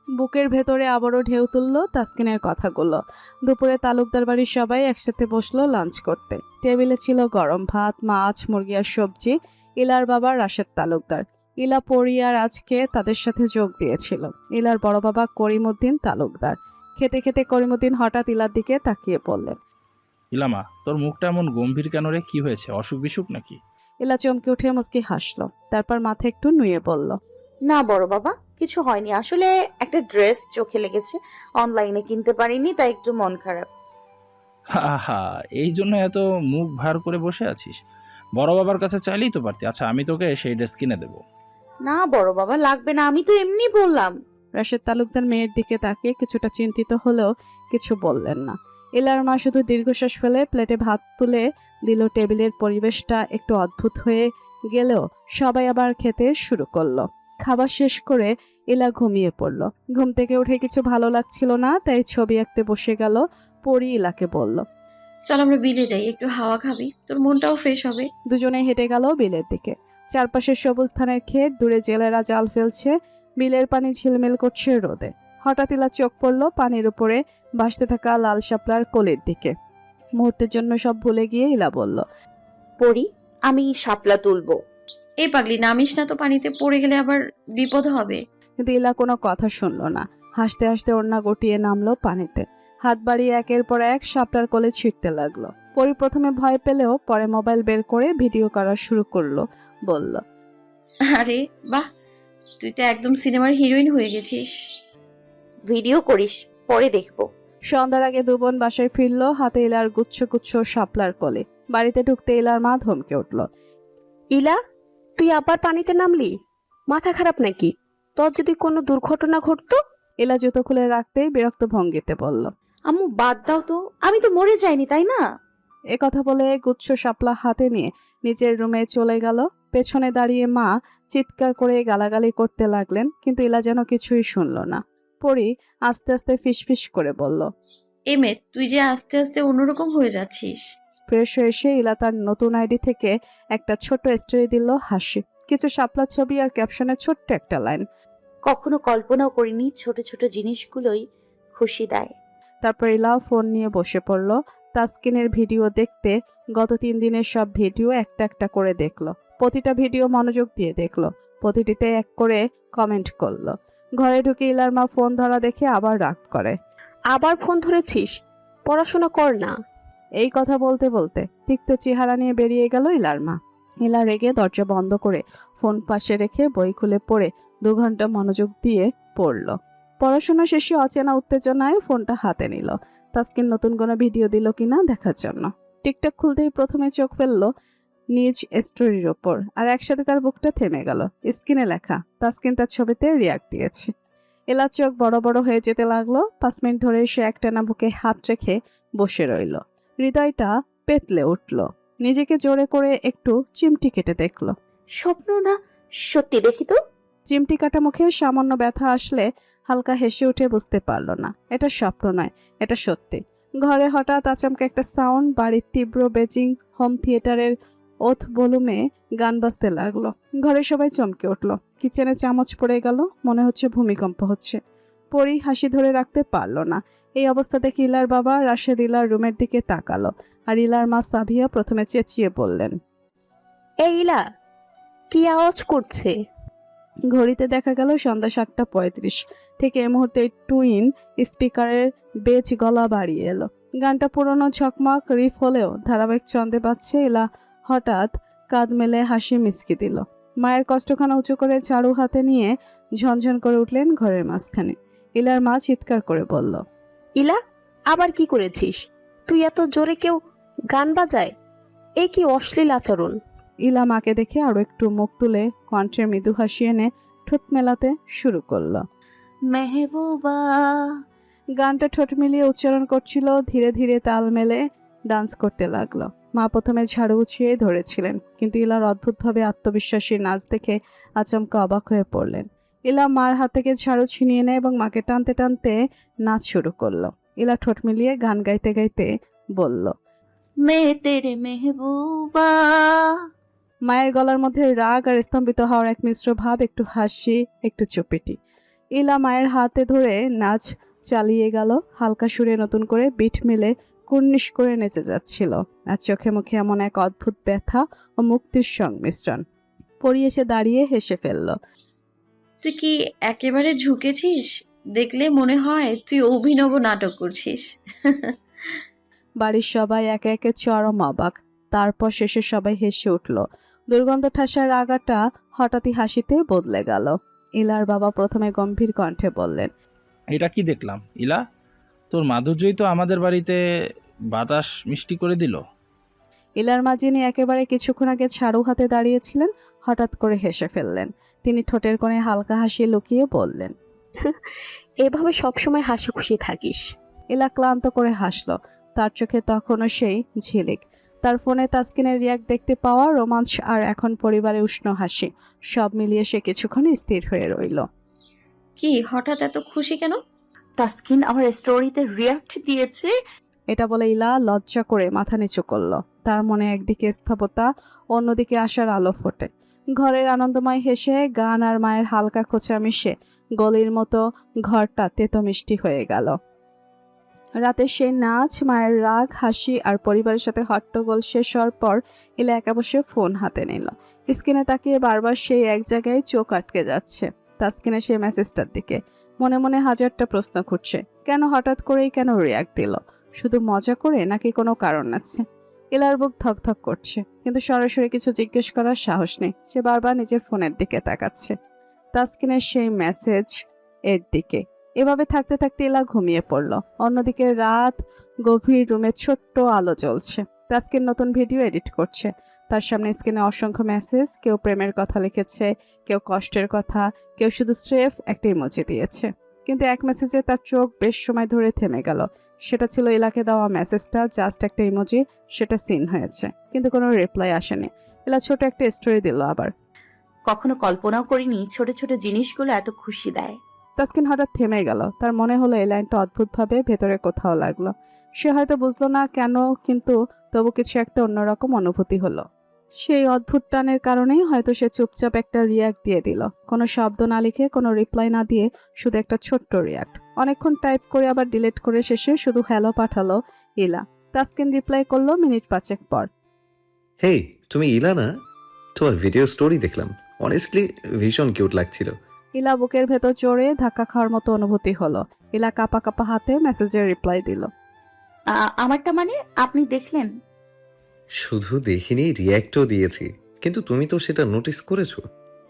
বুকের ভেতরে আবারও ঢেউ তুলল তাসকিনের কথাগুলো। দুপুরে তালুকদার বাড়ির সবাই একসাথে বসলো লাঞ্চ করতে। টেবিলে ছিল গরম ভাত, মাছ, মুরগি আর সবজি। ইলার বাবা রাশেদ তালুকদার। ইলা, পরি আর আজকে তাদের সাথে যোগ দিয়েছিল। ইলার বড় বাবা করিমউদ্দিন তালুকদার। খেতে খেতে করিমউদ্দিন হঠাৎ ইলার দিকে তাকিয়ে বললেন। ইলামা, তোর মুখটা এমন গম্ভীর কেন রে? কি হয়েছে? অসুখ বিসুখ নাকি? ইলা চমকে উঠে মুচকি হাসলো, তারপর মাথা একটু নুয়ে বলল। না বড় বাবা, কিছু হয়নি। আসলে একটা ড্রেস চোখে লেগেছে, অনলাইনে কিনতে পারিনি, তাই একটু মন খারাপ। হা, এই জন্য এত মুখ ভার করে বসে আছিস? বড় বাবার কাছে চাইলেই তো পারতি। আচ্ছা, আমি তোকে সেই ড্রেস কিনে দেবো। না বড় বাবা, লাগবে না, আমি তো এমনি বললাম। রাশেদ তালুকদার মেয়ের দিকে তাকিয়ে কিছুটা চিন্তিত হলেও কিছু বললেন না। ইলার মা শুধু দীর্ঘশ্বাস ফেলে প্লেটে ভাত তুলে দিল। টেবিলের পরিবেশটা একটু অদ্ভুত হয়ে গেলেও সবাই আবার খেতে শুরু করলো। খাবার শেষ করে ইলা ঘুমিয়ে পড়ল। ঘুম থেকে উঠে কিছু ভালো লাগছিল না, তাই ছবি আঁকতে বসে গেল। পরি ইলাকে বলল। চল আমরা বিলে যাই, একটু হাওয়া খাবি, তোর মনটাও ফ্রেশ হবে। দুজনে হেঁটে গেল বিলের দিকে। চারপাশে সবুজ ধানের ক্ষেত, দূরে জেলেরা জাল ফেলছে। বিলের পানি ঝিলমিল করছে রোদে। হঠাৎ ইলা চোখ পড়ল পানির উপরে ভাসতে থাকা লাল শাপলার কোলের দিকে। মুহূর্তের জন্য সব ভুলে গিয়ে ইলা বলল। পরি, আমি শাপলা তুলবো। এই পাগলি, নামিস না তো, পানিতে পড়ে গেলে আবার বিপদ হবে। কিন্তু ইলা কোনো কথা শুনল না। হাসতে হাসতে ওড়না গটিয়ে নামলো পানিতে। হাত বাড়িয়ে একের পর এক শাপলার কোলে ছিটতে লাগলো। পরি প্রথমে ভয় পেলেও পরে মোবাইল বের করে ভিডিও করা শুরু করলো। বলল। আরে বাহ, তুই তো একদম সিনেমার হিরোইন হয়ে গেছিস। ভিডিও করিস, পরে দেখবো। সন্ধ্যার আগে 2 বোন বাসায় ফিরল, হাতে ইলার গুচ্ছ গুচ্ছ শাপলার কোলে। বাড়িতে ঢুকতে ইলার মা ধমকে উঠল। ইলা, তুই আবার পানিতে নামলি? মাথা খারাপ নাকি? তোর যদি কোনো দুর্ঘটনা ঘটতো? ইলা জুতো খুলে রাখতেই বিরক্ত ভঙ্গিতে বলল। আম্মু বাদ দাও তো, আমি তো মরে যাইনি, তাই না? কথা বলে গুচ্ছ শাপলা হাতে নিয়ে নিজের রুমে চলে গেল। পেছনে দাঁড়িয়ে মা চিৎকার করে গালাগালি করতে লাগলেন, কিন্তু ইলা যেন কিছুই শুনল না। পরি আস্তে আস্তে ফিসফিস করে বলল। এমে, তুই যে আস্তে আস্তে অন্যরকম হয়ে যাচ্ছিস। ফ্রেশ হয়ে এসে ইলা তার নতুন আইডি থেকে একটা ছোট স্টোরি দিল হাসি, কিছু শাপলা ছবি আর ক্যাপশনে ছোট্ট একটা লাইন। কখনো কল্পনাও করিনি ছোট ছোট জিনিসগুলোই খুশি দেয়। তারপর ইলাও ফোন নিয়ে বসে পড়ল তাসকিনের ভিডিও দেখতে। গত 3 দিনের সব ভিডিও একটা একটা করে দেখলো। প্রতিটা ভিডিও মনোযোগ দিয়ে দেখলো, প্রতিটিতে এক করে কমেন্ট করলো। ঘরে ঢুকে ইলার মা ফোন ধরা দেখে আবার রাগ করে। আবার ফোন ধরেছিস? পড়াশোনা কর না। এই কথা বলতে বলতে তিক্ত চেহারা নিয়ে বেরিয়ে গেল ইলার মা। ইলা রেগে দরজা বন্ধ করে ফোন পাশে রেখে বই খুলে পড়ে 2 ঘন্টা মনোযোগ দিয়ে পড়ল। পড়াশোনা শেষে অচেনা উত্তেজনায় ফোনটা হাতে নিল, তাসকিন নতুন কোনো ভিডিও দিল কিনা দেখার জন্য। টিকটক খুলতেই প্রথমে চোখ ফেলল নিজ স্টোরির ওপর, আর একসাথে তার বুকটা থেমে গেল। স্ক্রিনে লেখা তাসকিন তার ছবিতে রিয়াক্ট দিয়েছে। এলার চোখ বড় বড় হয়ে যেতে লাগলো। 5 মিনিট ধরে সে একটানা বুকে হাত রেখে বসে রইল। হৃদয়টা পেতলে উঠল। নিজেকে জোরে করে একটু চিমটি কেটে দেখল। স্বপ্ন না সত্যি, দেখি তো। চিমটি কাটা মুখে সামান্য ব্যথা আসলে হালকা হেসে উঠে বুঝতে পারল না এটা স্বপ্ন নয়, এটা সত্যি। ঘরে হঠাৎ আচমকা একটা সাউন্ড, বাড়ির তীব্র বেজিং হোম থিয়েটারের ওথ ভলিউমে গান বাজতে লাগলো। ঘরে সবাই চমকে উঠল। কিচেনে চামচ পড়ে গেল, মনে হচ্ছে ভূমিকম্প হচ্ছে। পরি হাসি ধরে রাখতে পারল না। এই অবস্থা দেখে ইলার বাবা রাশেদ ইলার রুমের দিকে তাকালো, আর ইলার মা সাভিয়া প্রথমে চেঁচিয়ে বললেন, এই ইলা, কি আওয়াজ করছে? ঘড়িতে দেখা গেল সন্ধ্যা 7:35। ঠিক এই মুহূর্তে টুইন স্পিকারের বেজ গলা বাড়িয়ে এলো। গানটা পুরনো ঝকমক রিফ হলেও ধারাবাহিক ছন্দে বাজছে। ইলা হঠাৎ কাঁধ মেলে হাসি মিচকি দিল। মায়ের কষ্টখানা উঁচু করে ঝাড়ু হাতে নিয়ে ঝনঝন করে উঠলেন ঘরের মাঝখানে। ইলার মা চিৎকার করে বলল, ইলা, আবার কি করেছিস? তুই এত জোরে কেউ গান বাজায়? এ কি অশ্লীল আচরণ! ইলা মাকে দেখে আরো একটু মুখ তুলে কণ্ঠের মৃদু হাসি এনে ঠোঁট মেলাতে শুরু করলো। মেহবুবা। গানটা ঠোঁট মিলিয়ে উচ্চারণ করছিল, ধীরে ধীরে তাল মেলে ডান্স করতে লাগলো। মা প্রথমে ঝাড়ু উছিয়ে ধরেছিলেন, কিন্তু ইলার অদ্ভুতভাবে আত্মবিশ্বাসী নাচ দেখে আচমকা অবাক হয়ে পড়লেন। ইলা মার হাত থেকে ঝাড়ু ছিনিয়ে নেয় এবং মাকে টানতে টানতে নাচ শুরু করলো। ইলা ঠোঁট মিলিয়ে গান গাইতে গাইতে বলল, মে তেরে মেহবুবা। মায়ের গলার মধ্যে রাগ আর স্তম্ভিত হওয়ার এক মিশ্র ভাব, একটু হাসি, একটু চুপিটি। ইলা মায়ের হাতে ধরে নাচ চালিয়ে গেল। হালকা সুরে নতুন করে বিট মিলে কুর্নিশ করে নেচে যাচ্ছিল। আর চোখে মুখে এমন এক অদ্ভুত ব্যথা ও মুক্তির সংমিশ্রণ। পরি এসে দাঁড়িয়ে হেসে ফেলল। তুই কি একেবারে ঝুঁকেছিস? দেখলে মনে হয় তুই অভিনব নাটক করছিস। বাড়ির সবাই একে একে চরম অবাক। তারপর শেষে সবাই হেসে উঠল। দুর্গন্ধ ঠাসার আগাটা হঠাৎই হাসিতে বদলে গেল। ইলার বাবা প্রথমে গম্ভীর কণ্ঠে বললেন, এটা কি দেখলাম ইলা? তোর মাধুর্যই তো আমাদের বাড়িতে বাতাস মিষ্টি করে দিল। ইলার মা, যিনি একেবারে কিছুক্ষণ আগে ঝাড়ু হাতে দাঁড়িয়েছিলেন, হঠাৎ করে হেসে ফেললেন। তিনি ঠোঁটের কোণে হালকা হাসি লুকিয়ে বললেন, এভাবে সবসময় হাসি খুশি থাকিস। ইলা ক্লান্ত করে হাসল। তার চোখে তখনও সেই ঝিলিক। তার ফোনে তাসকিনের রিয়াক্ট দেখতে পাওয়া, রোমাঞ্চ আর এখন পরিবারে উষ্ণ হাসি, সব মিলিয়ে সে কিছুক্ষণ স্থির হয়ে রইল। কি হঠাৎ এত খুশি কেন? তাসকিন আমার স্টোরিতে রিয়াক্ট দিয়েছে। এটা বলে ইলা লজ্জা করে মাথা নিচু করল। তার মনে একদিকে স্থবতা, অন্যদিকে আশার আলো ফোটে। ঘরের আনন্দময় হেসে, গান আর মায়ের হালকা খোঁচা মিশে গলির মতো ঘরটা তেতো মিষ্টি হয়ে গেল। রাতে সেই নাচ, মায়ের রাগ, হাসি আর পরিবারের সাথে হট্টগোল শেষ হওয়ার পর ইলা একা বসে ফোন হাতে নিল। স্ক্রিনে তাকিয়ে বারবার সেই এক জায়গায় চোখ আটকে যাচ্ছে, তাসকিনের সেই মেসেজটার দিকে। মনে মনে হাজারটা প্রশ্ন ঘুরছে। কেন হঠাৎ করেই কেন রিয়াক্ট দিল? শুধু মজা করে নাকি কোনো কারণ আছে? ইলার বুক ধকধক করছে, কিন্তু সরাসরি কিছু জিজ্ঞেস করার সাহস নেই। সে বারবার নিজের ফোনের দিকে তাকাচ্ছে, তাসকিনের সেই মেসেজ এর দিকে। এভাবে থাকতে থাকতে ইলা ঘুমিয়ে পড়ল। অন্যদিকে রাত গভীর, রুমে ছোট্ট আলো জ্বলছে। তাসকিন নতুন ভিডিও এডিট করছে। তার সামনে স্ক্রিনে অসংখ্য মেসেজ। কেউ প্রেমের কথা লিখেছে, কেউ কষ্টের কথা, কেউ শুধু স্রেফ একটা ইমোজি দিয়েছে। কিন্তু এক মেসেজে তার চোখ বেশ সময় ধরে থেমে গেল। সেটা ছিল ইলাকে দেওয়া মেসেজটা, জাস্ট একটা ইমোজি। সেটা সিন হয়েছে, কিন্তু কোনো রিপ্লাই আসেনি। ইলা ছোট একটা স্টোরি দিল আবার। কখনো কল্পনাও করিনি ছোট ছোট জিনিসগুলো এত খুশি দেয়। তাসকিন হঠাৎ থেমে গেল। তার মনে হলো এই লাইনটা অদ্ভুতভাবে ভেতরে কোথাও লাগলো। সে হয়তো বুঝলো না কেন, কিন্তু তবু কিছু একটা অন্যরকম অনুভূতি হলো। সেই অদ্ভুত টানের কারণেই হয়তো সে চুপচাপ একটা রিয়াক্ট দিয়ে দিল, কোনো শব্দ না লিখে, কোনো রিপ্লাই না দিয়ে, শুধু একটা ছোট্ট রিয়াক্ট। অনেকক্ষণ টাইপ করে আবার ডিলিট করে শেষে শুধু হ্যালো পাঠালো ইলা। তাসকিন রিপ্লাই করলো মিনিট 5 পর। হেই, তুমি ইলা না? তোমার ভিডিও স্টোরি দেখলাম, অনেস্টলি ভীষণ কিউট লাগছিল। ইলা বুকের ভেতর জোরে ধাক্কা খাওয়ার মতো অনুভূতি হলো। ইলা কাঁপা কাঁপা হাতে মেসেজের রিপ্লাই দিল। আমারটা মানে আপনি দেখলেন? শুধু দেখিনি, রিয়্যাক্টও দিয়েছি, কিন্তু তুমি তো সেটা নোটিস করেছো।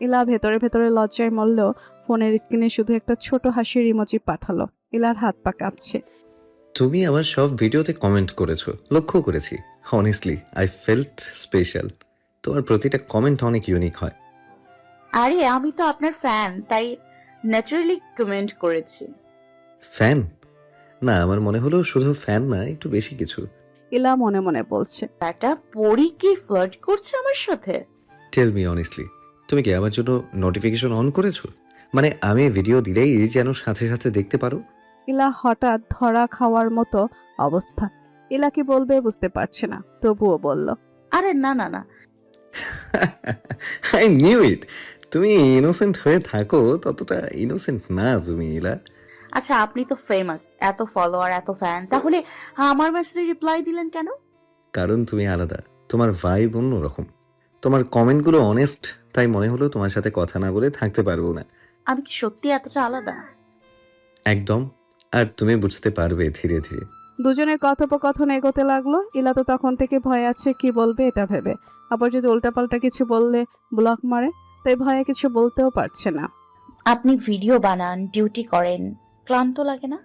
ইলা ভেতরে ভেতরে লজ্জায় মরলেও ফোনের স্ক্রিনে শুধু একটা ছোট হাসির ইমোজি পাঠালো। ইলার হাত পা কাঁপছে। তুমি আমার সব ভিডিওতে কমেন্ট করেছো, লক্ষ্য করেছি। Honestly I felt special. তোমার প্রতিটা কমেন্ট অনেক ইউনিক হয়। আরে আমি তো আপনার ফ্যান, তাই ন্যাচারালি কমেন্ট করেছি। ফ্যান? না, আমার মনে হলো শুধু ফ্যান না, একটু বেশি কিছু। ইলা মনে মনে বলছে, একটা পরি কি ফ্লার্ট করছে আমার সাথে? টেল মি অনেস্টলি, তুমি কি আমার জন্য নোটিফিকেশন অন করেছো? মানে আমি ভিডিও দিলেই যেন সাথে সাথে দেখতে পারো। ইলা হঠাৎ ধরা খাওয়ার মতো অবস্থা। ইলা কি বলবে বুঝতে পারছে না, তবুও বলল, আরে না না না, আই নিউ ইট। তুমি ইনোসেন্ট হয়ে থাকো, ততটা ইনোসেন্ট না তুমি ইলা। আচ্ছা আপনি তো ফেমাস, এত ফলোয়ার, এত ফ্যান, তাহলে আমার মেসেজে রিপ্লাই দিলেন কেন? কারণ তুমি আলাদা, তোমার ভাইব অন্যরকম। তোমার কমেন্টগুলো অনেস্ট, তাই মনে হলো তোমার সাথে কথা না বলে থাকতে পারবো না। আমি কি সত্যি এতটা আলাদা? একদম। আর তুমি বুঝতে পারবে ধীরে ধীরে। দুজনের কথোপকথন এগোতে লাগলো। ইলা তো তখন থেকে ভয় আছে কি বলবে এটা ভেবে, আবার যদি উল্টাপাল্টা কিছু বললে ব্লক মারে, তাই ভয়ে কিছু বলতেও পারছে না। আপনি ভিডিও বানান, ডিউটি করেন, ক্লান্ত লাগে না?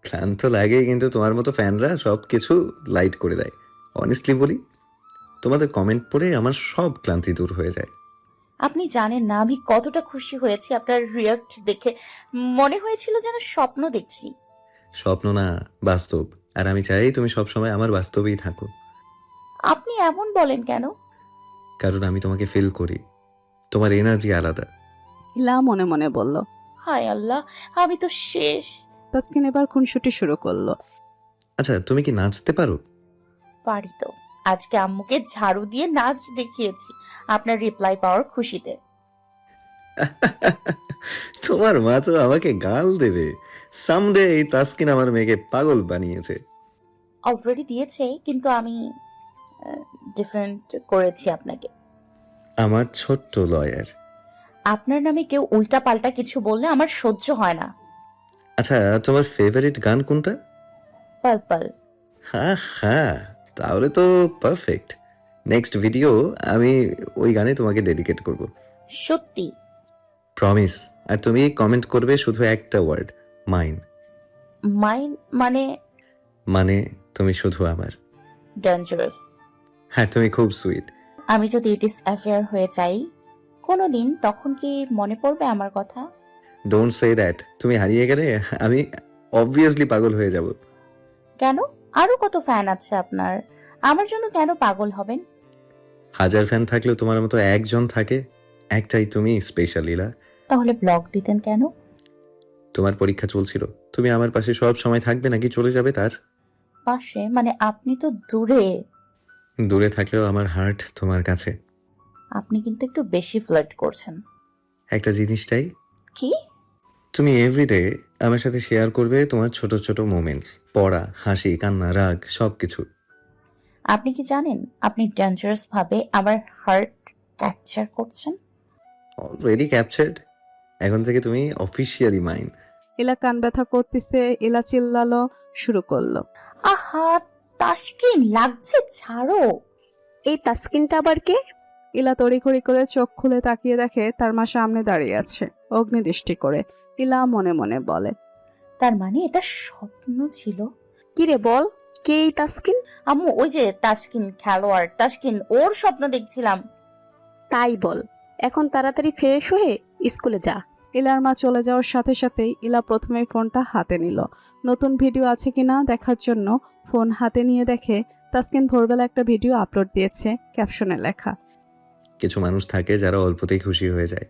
ক্লান্ত লাগে, কিন্তু তোমার মতো ফ্যানরা সব কিছু লাইট করে দেয়। অনেস্টলি বলি, তোমাদের কমেন্ট পড়ে আমার সব ক্লান্তি দূর হয়ে যায়। আপনি জানেন না আমি কতটা খুশি হয়েছি আপনার রিয়াক্ট দেখে। মনে হয়েছিল যেন স্বপ্ন দেখছি। স্বপ্ন না, বাস্তব। আর আমি চাই তুমি সবসময় আমার বাস্তবেই থাকো। আপনি এমন বলেন কেন? কারণ আমি তোমাকে ফিল করি, তোমার এনার্জি আলাদা। ইলা মনে মনে বলল। হায় আল্লাহ, আমি তো শেষ। তাসকিন এবার খুনসুটি শুরু করলো। আচ্ছা, তুমি কি নাচতে পারো? পারি তো, আজকে আম্মুকে ঝাড়ু দিয়ে নাচ দেখিয়েছি আপনার রিপ্লাই পাওয়ার খুশিতে। তোমার মা তো আমাকে গাল দেবে। সামডে এই তাসকিন আমার মেয়েকে পাগল বানিয়েছে। অলরেডি দিয়েছে, কিন্তু আমি ডিফারেন্ট করেছি আপনাকে। আমার ছোট্ট লয়ার। আপনার নামে কেউ উল্টা পাল্টা কিছু বললে আমার সহ্য হয় না। আচ্ছা, তোমার ফেভারিট গান কোনটা? পার্পল। হ্যাঁ হ্যাঁ, তাহলে তো পারফেক্ট। নেক্সট ভিডিও আমি ওই গানে তোমাকে ডেডিকেট করব। সত্যি? প্রমিস। আর তুমি কমেন্ট করবে শুধু একটা ওয়ার্ড, মাইন। মাইন মানে? মানে তুমি শুধু আমার। ডেঞ্জারাস। হ্যাঁ, তুমি খুব সুইট। আমি যদি ইট ইস অ্যাফেয়ার হয়ে যাই কোনোদিন, তখন কি মনে পড়বে আমার কথা? Don't say that. তুমি হারিয়ে গেলে আমি অবভিয়াসলি পাগল হয়ে যাব। কেন? আরো কত ফ্যান আছে আপনার, আমার জন্য কেন পাগল হবেন? হাজার ফ্যান থাকলেও তোমার মতো একজন থাকে, একটাই তুমি স্পেশাল লীলা। তাহলে ব্লগ দিতেন কেন? তোমার পরীক্ষা চলছিল, তুমি আমার পাশে সব সময় থাকবে নাকি চলে যাবে তার? পাশে মানে? আপনি তো দূরে। দূরে থাকলেও আমার হার্ট তোমার কাছে। আপনি কিন্তু একটু বেশি ফ্লার্ট করছেন। একটা জিনিসটাই, কি? তুমি এভরিডে আমার সাথে শেয়ার করবে তোমার ছোট ছোট মোমেন্টস, পড়া, হাসি, কান্না, রাগ, সবকিছু। আপনি কি জানেন আপনি ডেঞ্জারাস ভাবে আমার হার্ট ক্যাপচার করছেন? Already captured. এখন থেকে তুমি অফিসিয়ালি মাইন। ইলা কান ব্যথা করতেছে। ইলা চিল্লালো শুরু করলো। আহা তাসকিন, লাগছে, ছাড়ো। এই তাসকিনটা আবার কে? ইলা তড়িঘড়ি করে চোখ খুলে তাকিয়ে দেখে তার মা সামনে দাঁড়িয়ে আছে অগ্নিদৃষ্টি করে। ইলা মনে মনে বলে, তার মানে এটা স্বপ্ন ছিল? কিরে বল, কে এই তাসকিন? আম্মু, ওই যে তাসকিন খেলোয়াড়, তাসকিন, ওর স্বপ্ন দেখছিলাম। তাই বল, এখন তাড়াতাড়ি ফ্রেশ হয়ে স্কুলে যা। ইলার মা চলে যাওয়ার সাথে সাথেই ইলা প্রথমেই ফোনটা হাতে নিল। নতুন ভিডিও আছে কিনা দেখার জন্য ফোন হাতে নিয়ে দেখে তাসকিন ভোরবেলা একটা ভিডিও আপলোড দিয়েছে, ক্যাপশনে লেখা, কিছু মানুষ থাকে যারা অল্পতেই খুশি হয়ে যায়।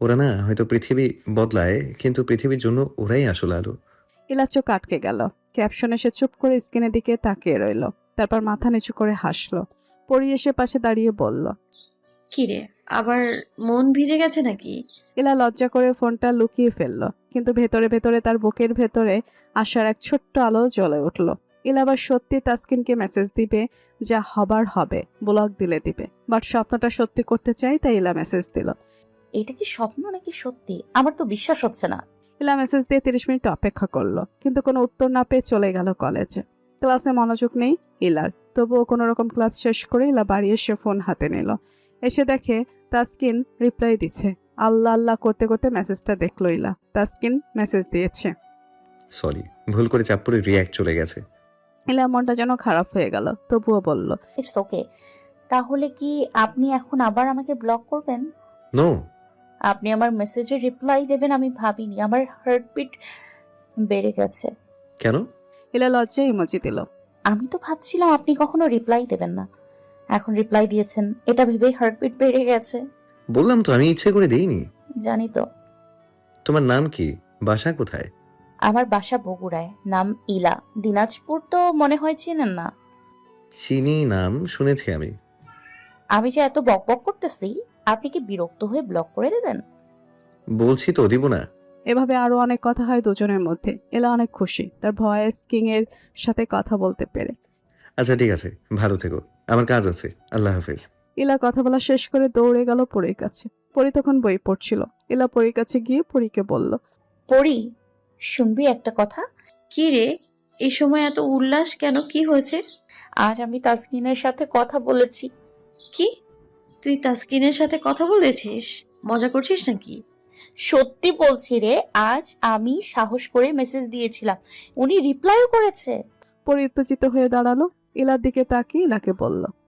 ওরা না হয়তো পৃথিবী বদলায়, কিন্তু পৃথিবীর জন্য ওরাই আসলে আলো। ইলা চোখ আটকে গেল। ক্যাপশনে সে চুপ করে স্ক্রিনের দিকে তাকিয়ে রইল। তারপর মাথা নিচু করে হাসলো। পরি এসে পাশে দাঁড়িয়ে বলল, কিরে, আবার মন ভিজে গেছে নাকি? ইলা লজ্জা করে ফোনটা লুকিয়ে ফেলল, কিন্তু ভেতরে ভেতরে তার বুকের ভেতরে আসার এক ছোট্ট আলো জ্বলে উঠল। ইলা আবার সত্যি তাসকিনকে মেসেজ দিবে, যা হবার হবে, ব্লগ দিলে দিবে। বাট স্বপ্নটা সত্যি করতে চাই, তাই ইলা মেসেজ দিল। এটা কি স্বপ্ন নাকি সত্যি? আমার তো বিশ্বাস হচ্ছে না। ইলা মেসেজ দিয়ে 30 মিনিট অপেক্ষা করলো, কিন্তু কোনো উত্তর না পেয়ে চলে গেল কলেজে। ক্লাসে মনোযোগ নেই ইলার, তবুও কোনো রকম ক্লাস শেষ করে ইলা বাড়ি এসে ফোন হাতে নিল। এসে দেখে তাসকিন রিপ্লাই দিচ্ছে। আল্লাহ আল্লাহ করতে করতে মেসেজটা দেখলো ইলা। তাসকিন মেসেজ দিয়েছে। সরি, ভুল করে চাপ পড়ে রিয়াক্ট চলে গেছে। ইলা মনটা যেন খারাপ হয়ে গেল, তবুও বলল, ইটস ওকে। তাহলে কি আপনি এখন আবার আমাকে ব্লক করবেন? নো। আপনি আমার মেসেজে রিপ্লাই দেবেন আমি ভাবিনি। আমার হার্টবিট বেড়ে গেছে। কেন? ইলা লজ্জায় ইমোজি দিল। আমি তো ভাবছিলাম আপনি কখনো রিপ্লাই দেবেন না, এখন রিপ্লাই দিয়েছেন, এটা ভেবেই হার্টবিট বেড়ে গেছে। বললাম তো আমি ইচ্ছে করে দেইনি। জানি তো। তোমার নাম কি? বাসা কোথায়? আমার বাসা বগুড়ায়, নাম ইলা। দিনাজপুর তো মনে হয় চেনেন না? চিনি, নাম শুনেছি আমি। আমি যে এত বকবক করতেছি, আপনি কি বিরক্ত হয়ে ব্লক করে দেবেন? বলছি তো দিব না। এভাবে আরো অনেক কথা হয় দুজনের মধ্যে। এলা অনেক খুশি তার ভয়েস কিং এর সাথে কথা বলতে পেরে। আচ্ছা ঠিক আছে, ভালো থেকো, আমার কাজ আছে, আল্লাহ হাফেজ। ইলা কথা বলা শেষ করে দৌড়ে গেল পরীর কাছে। পরী তখন বই পড়ছিল। ইলা পরীর কাছে গিয়ে পরীকে বলল, পড়ি, শুনবি একটা কথা? কি রে, এই সময় এত উল্লাস কেন? কি হয়েছে? আজ আমি তাসকিনের সাথে কথা বলেছি। কি, তুই তাসকিনের সাথে কথা বলেছিস? মজা করছিস নাকি? সত্যি বলছি রে, আজ আমি সাহস করে মেসেজ দিয়েছিলাম, উনি রিপ্লাইও করেছে। পরী উত্তেজিত হয়ে দাঁড়ালো। ইলার দিকে তাকিয়ে ইলাকে বলল,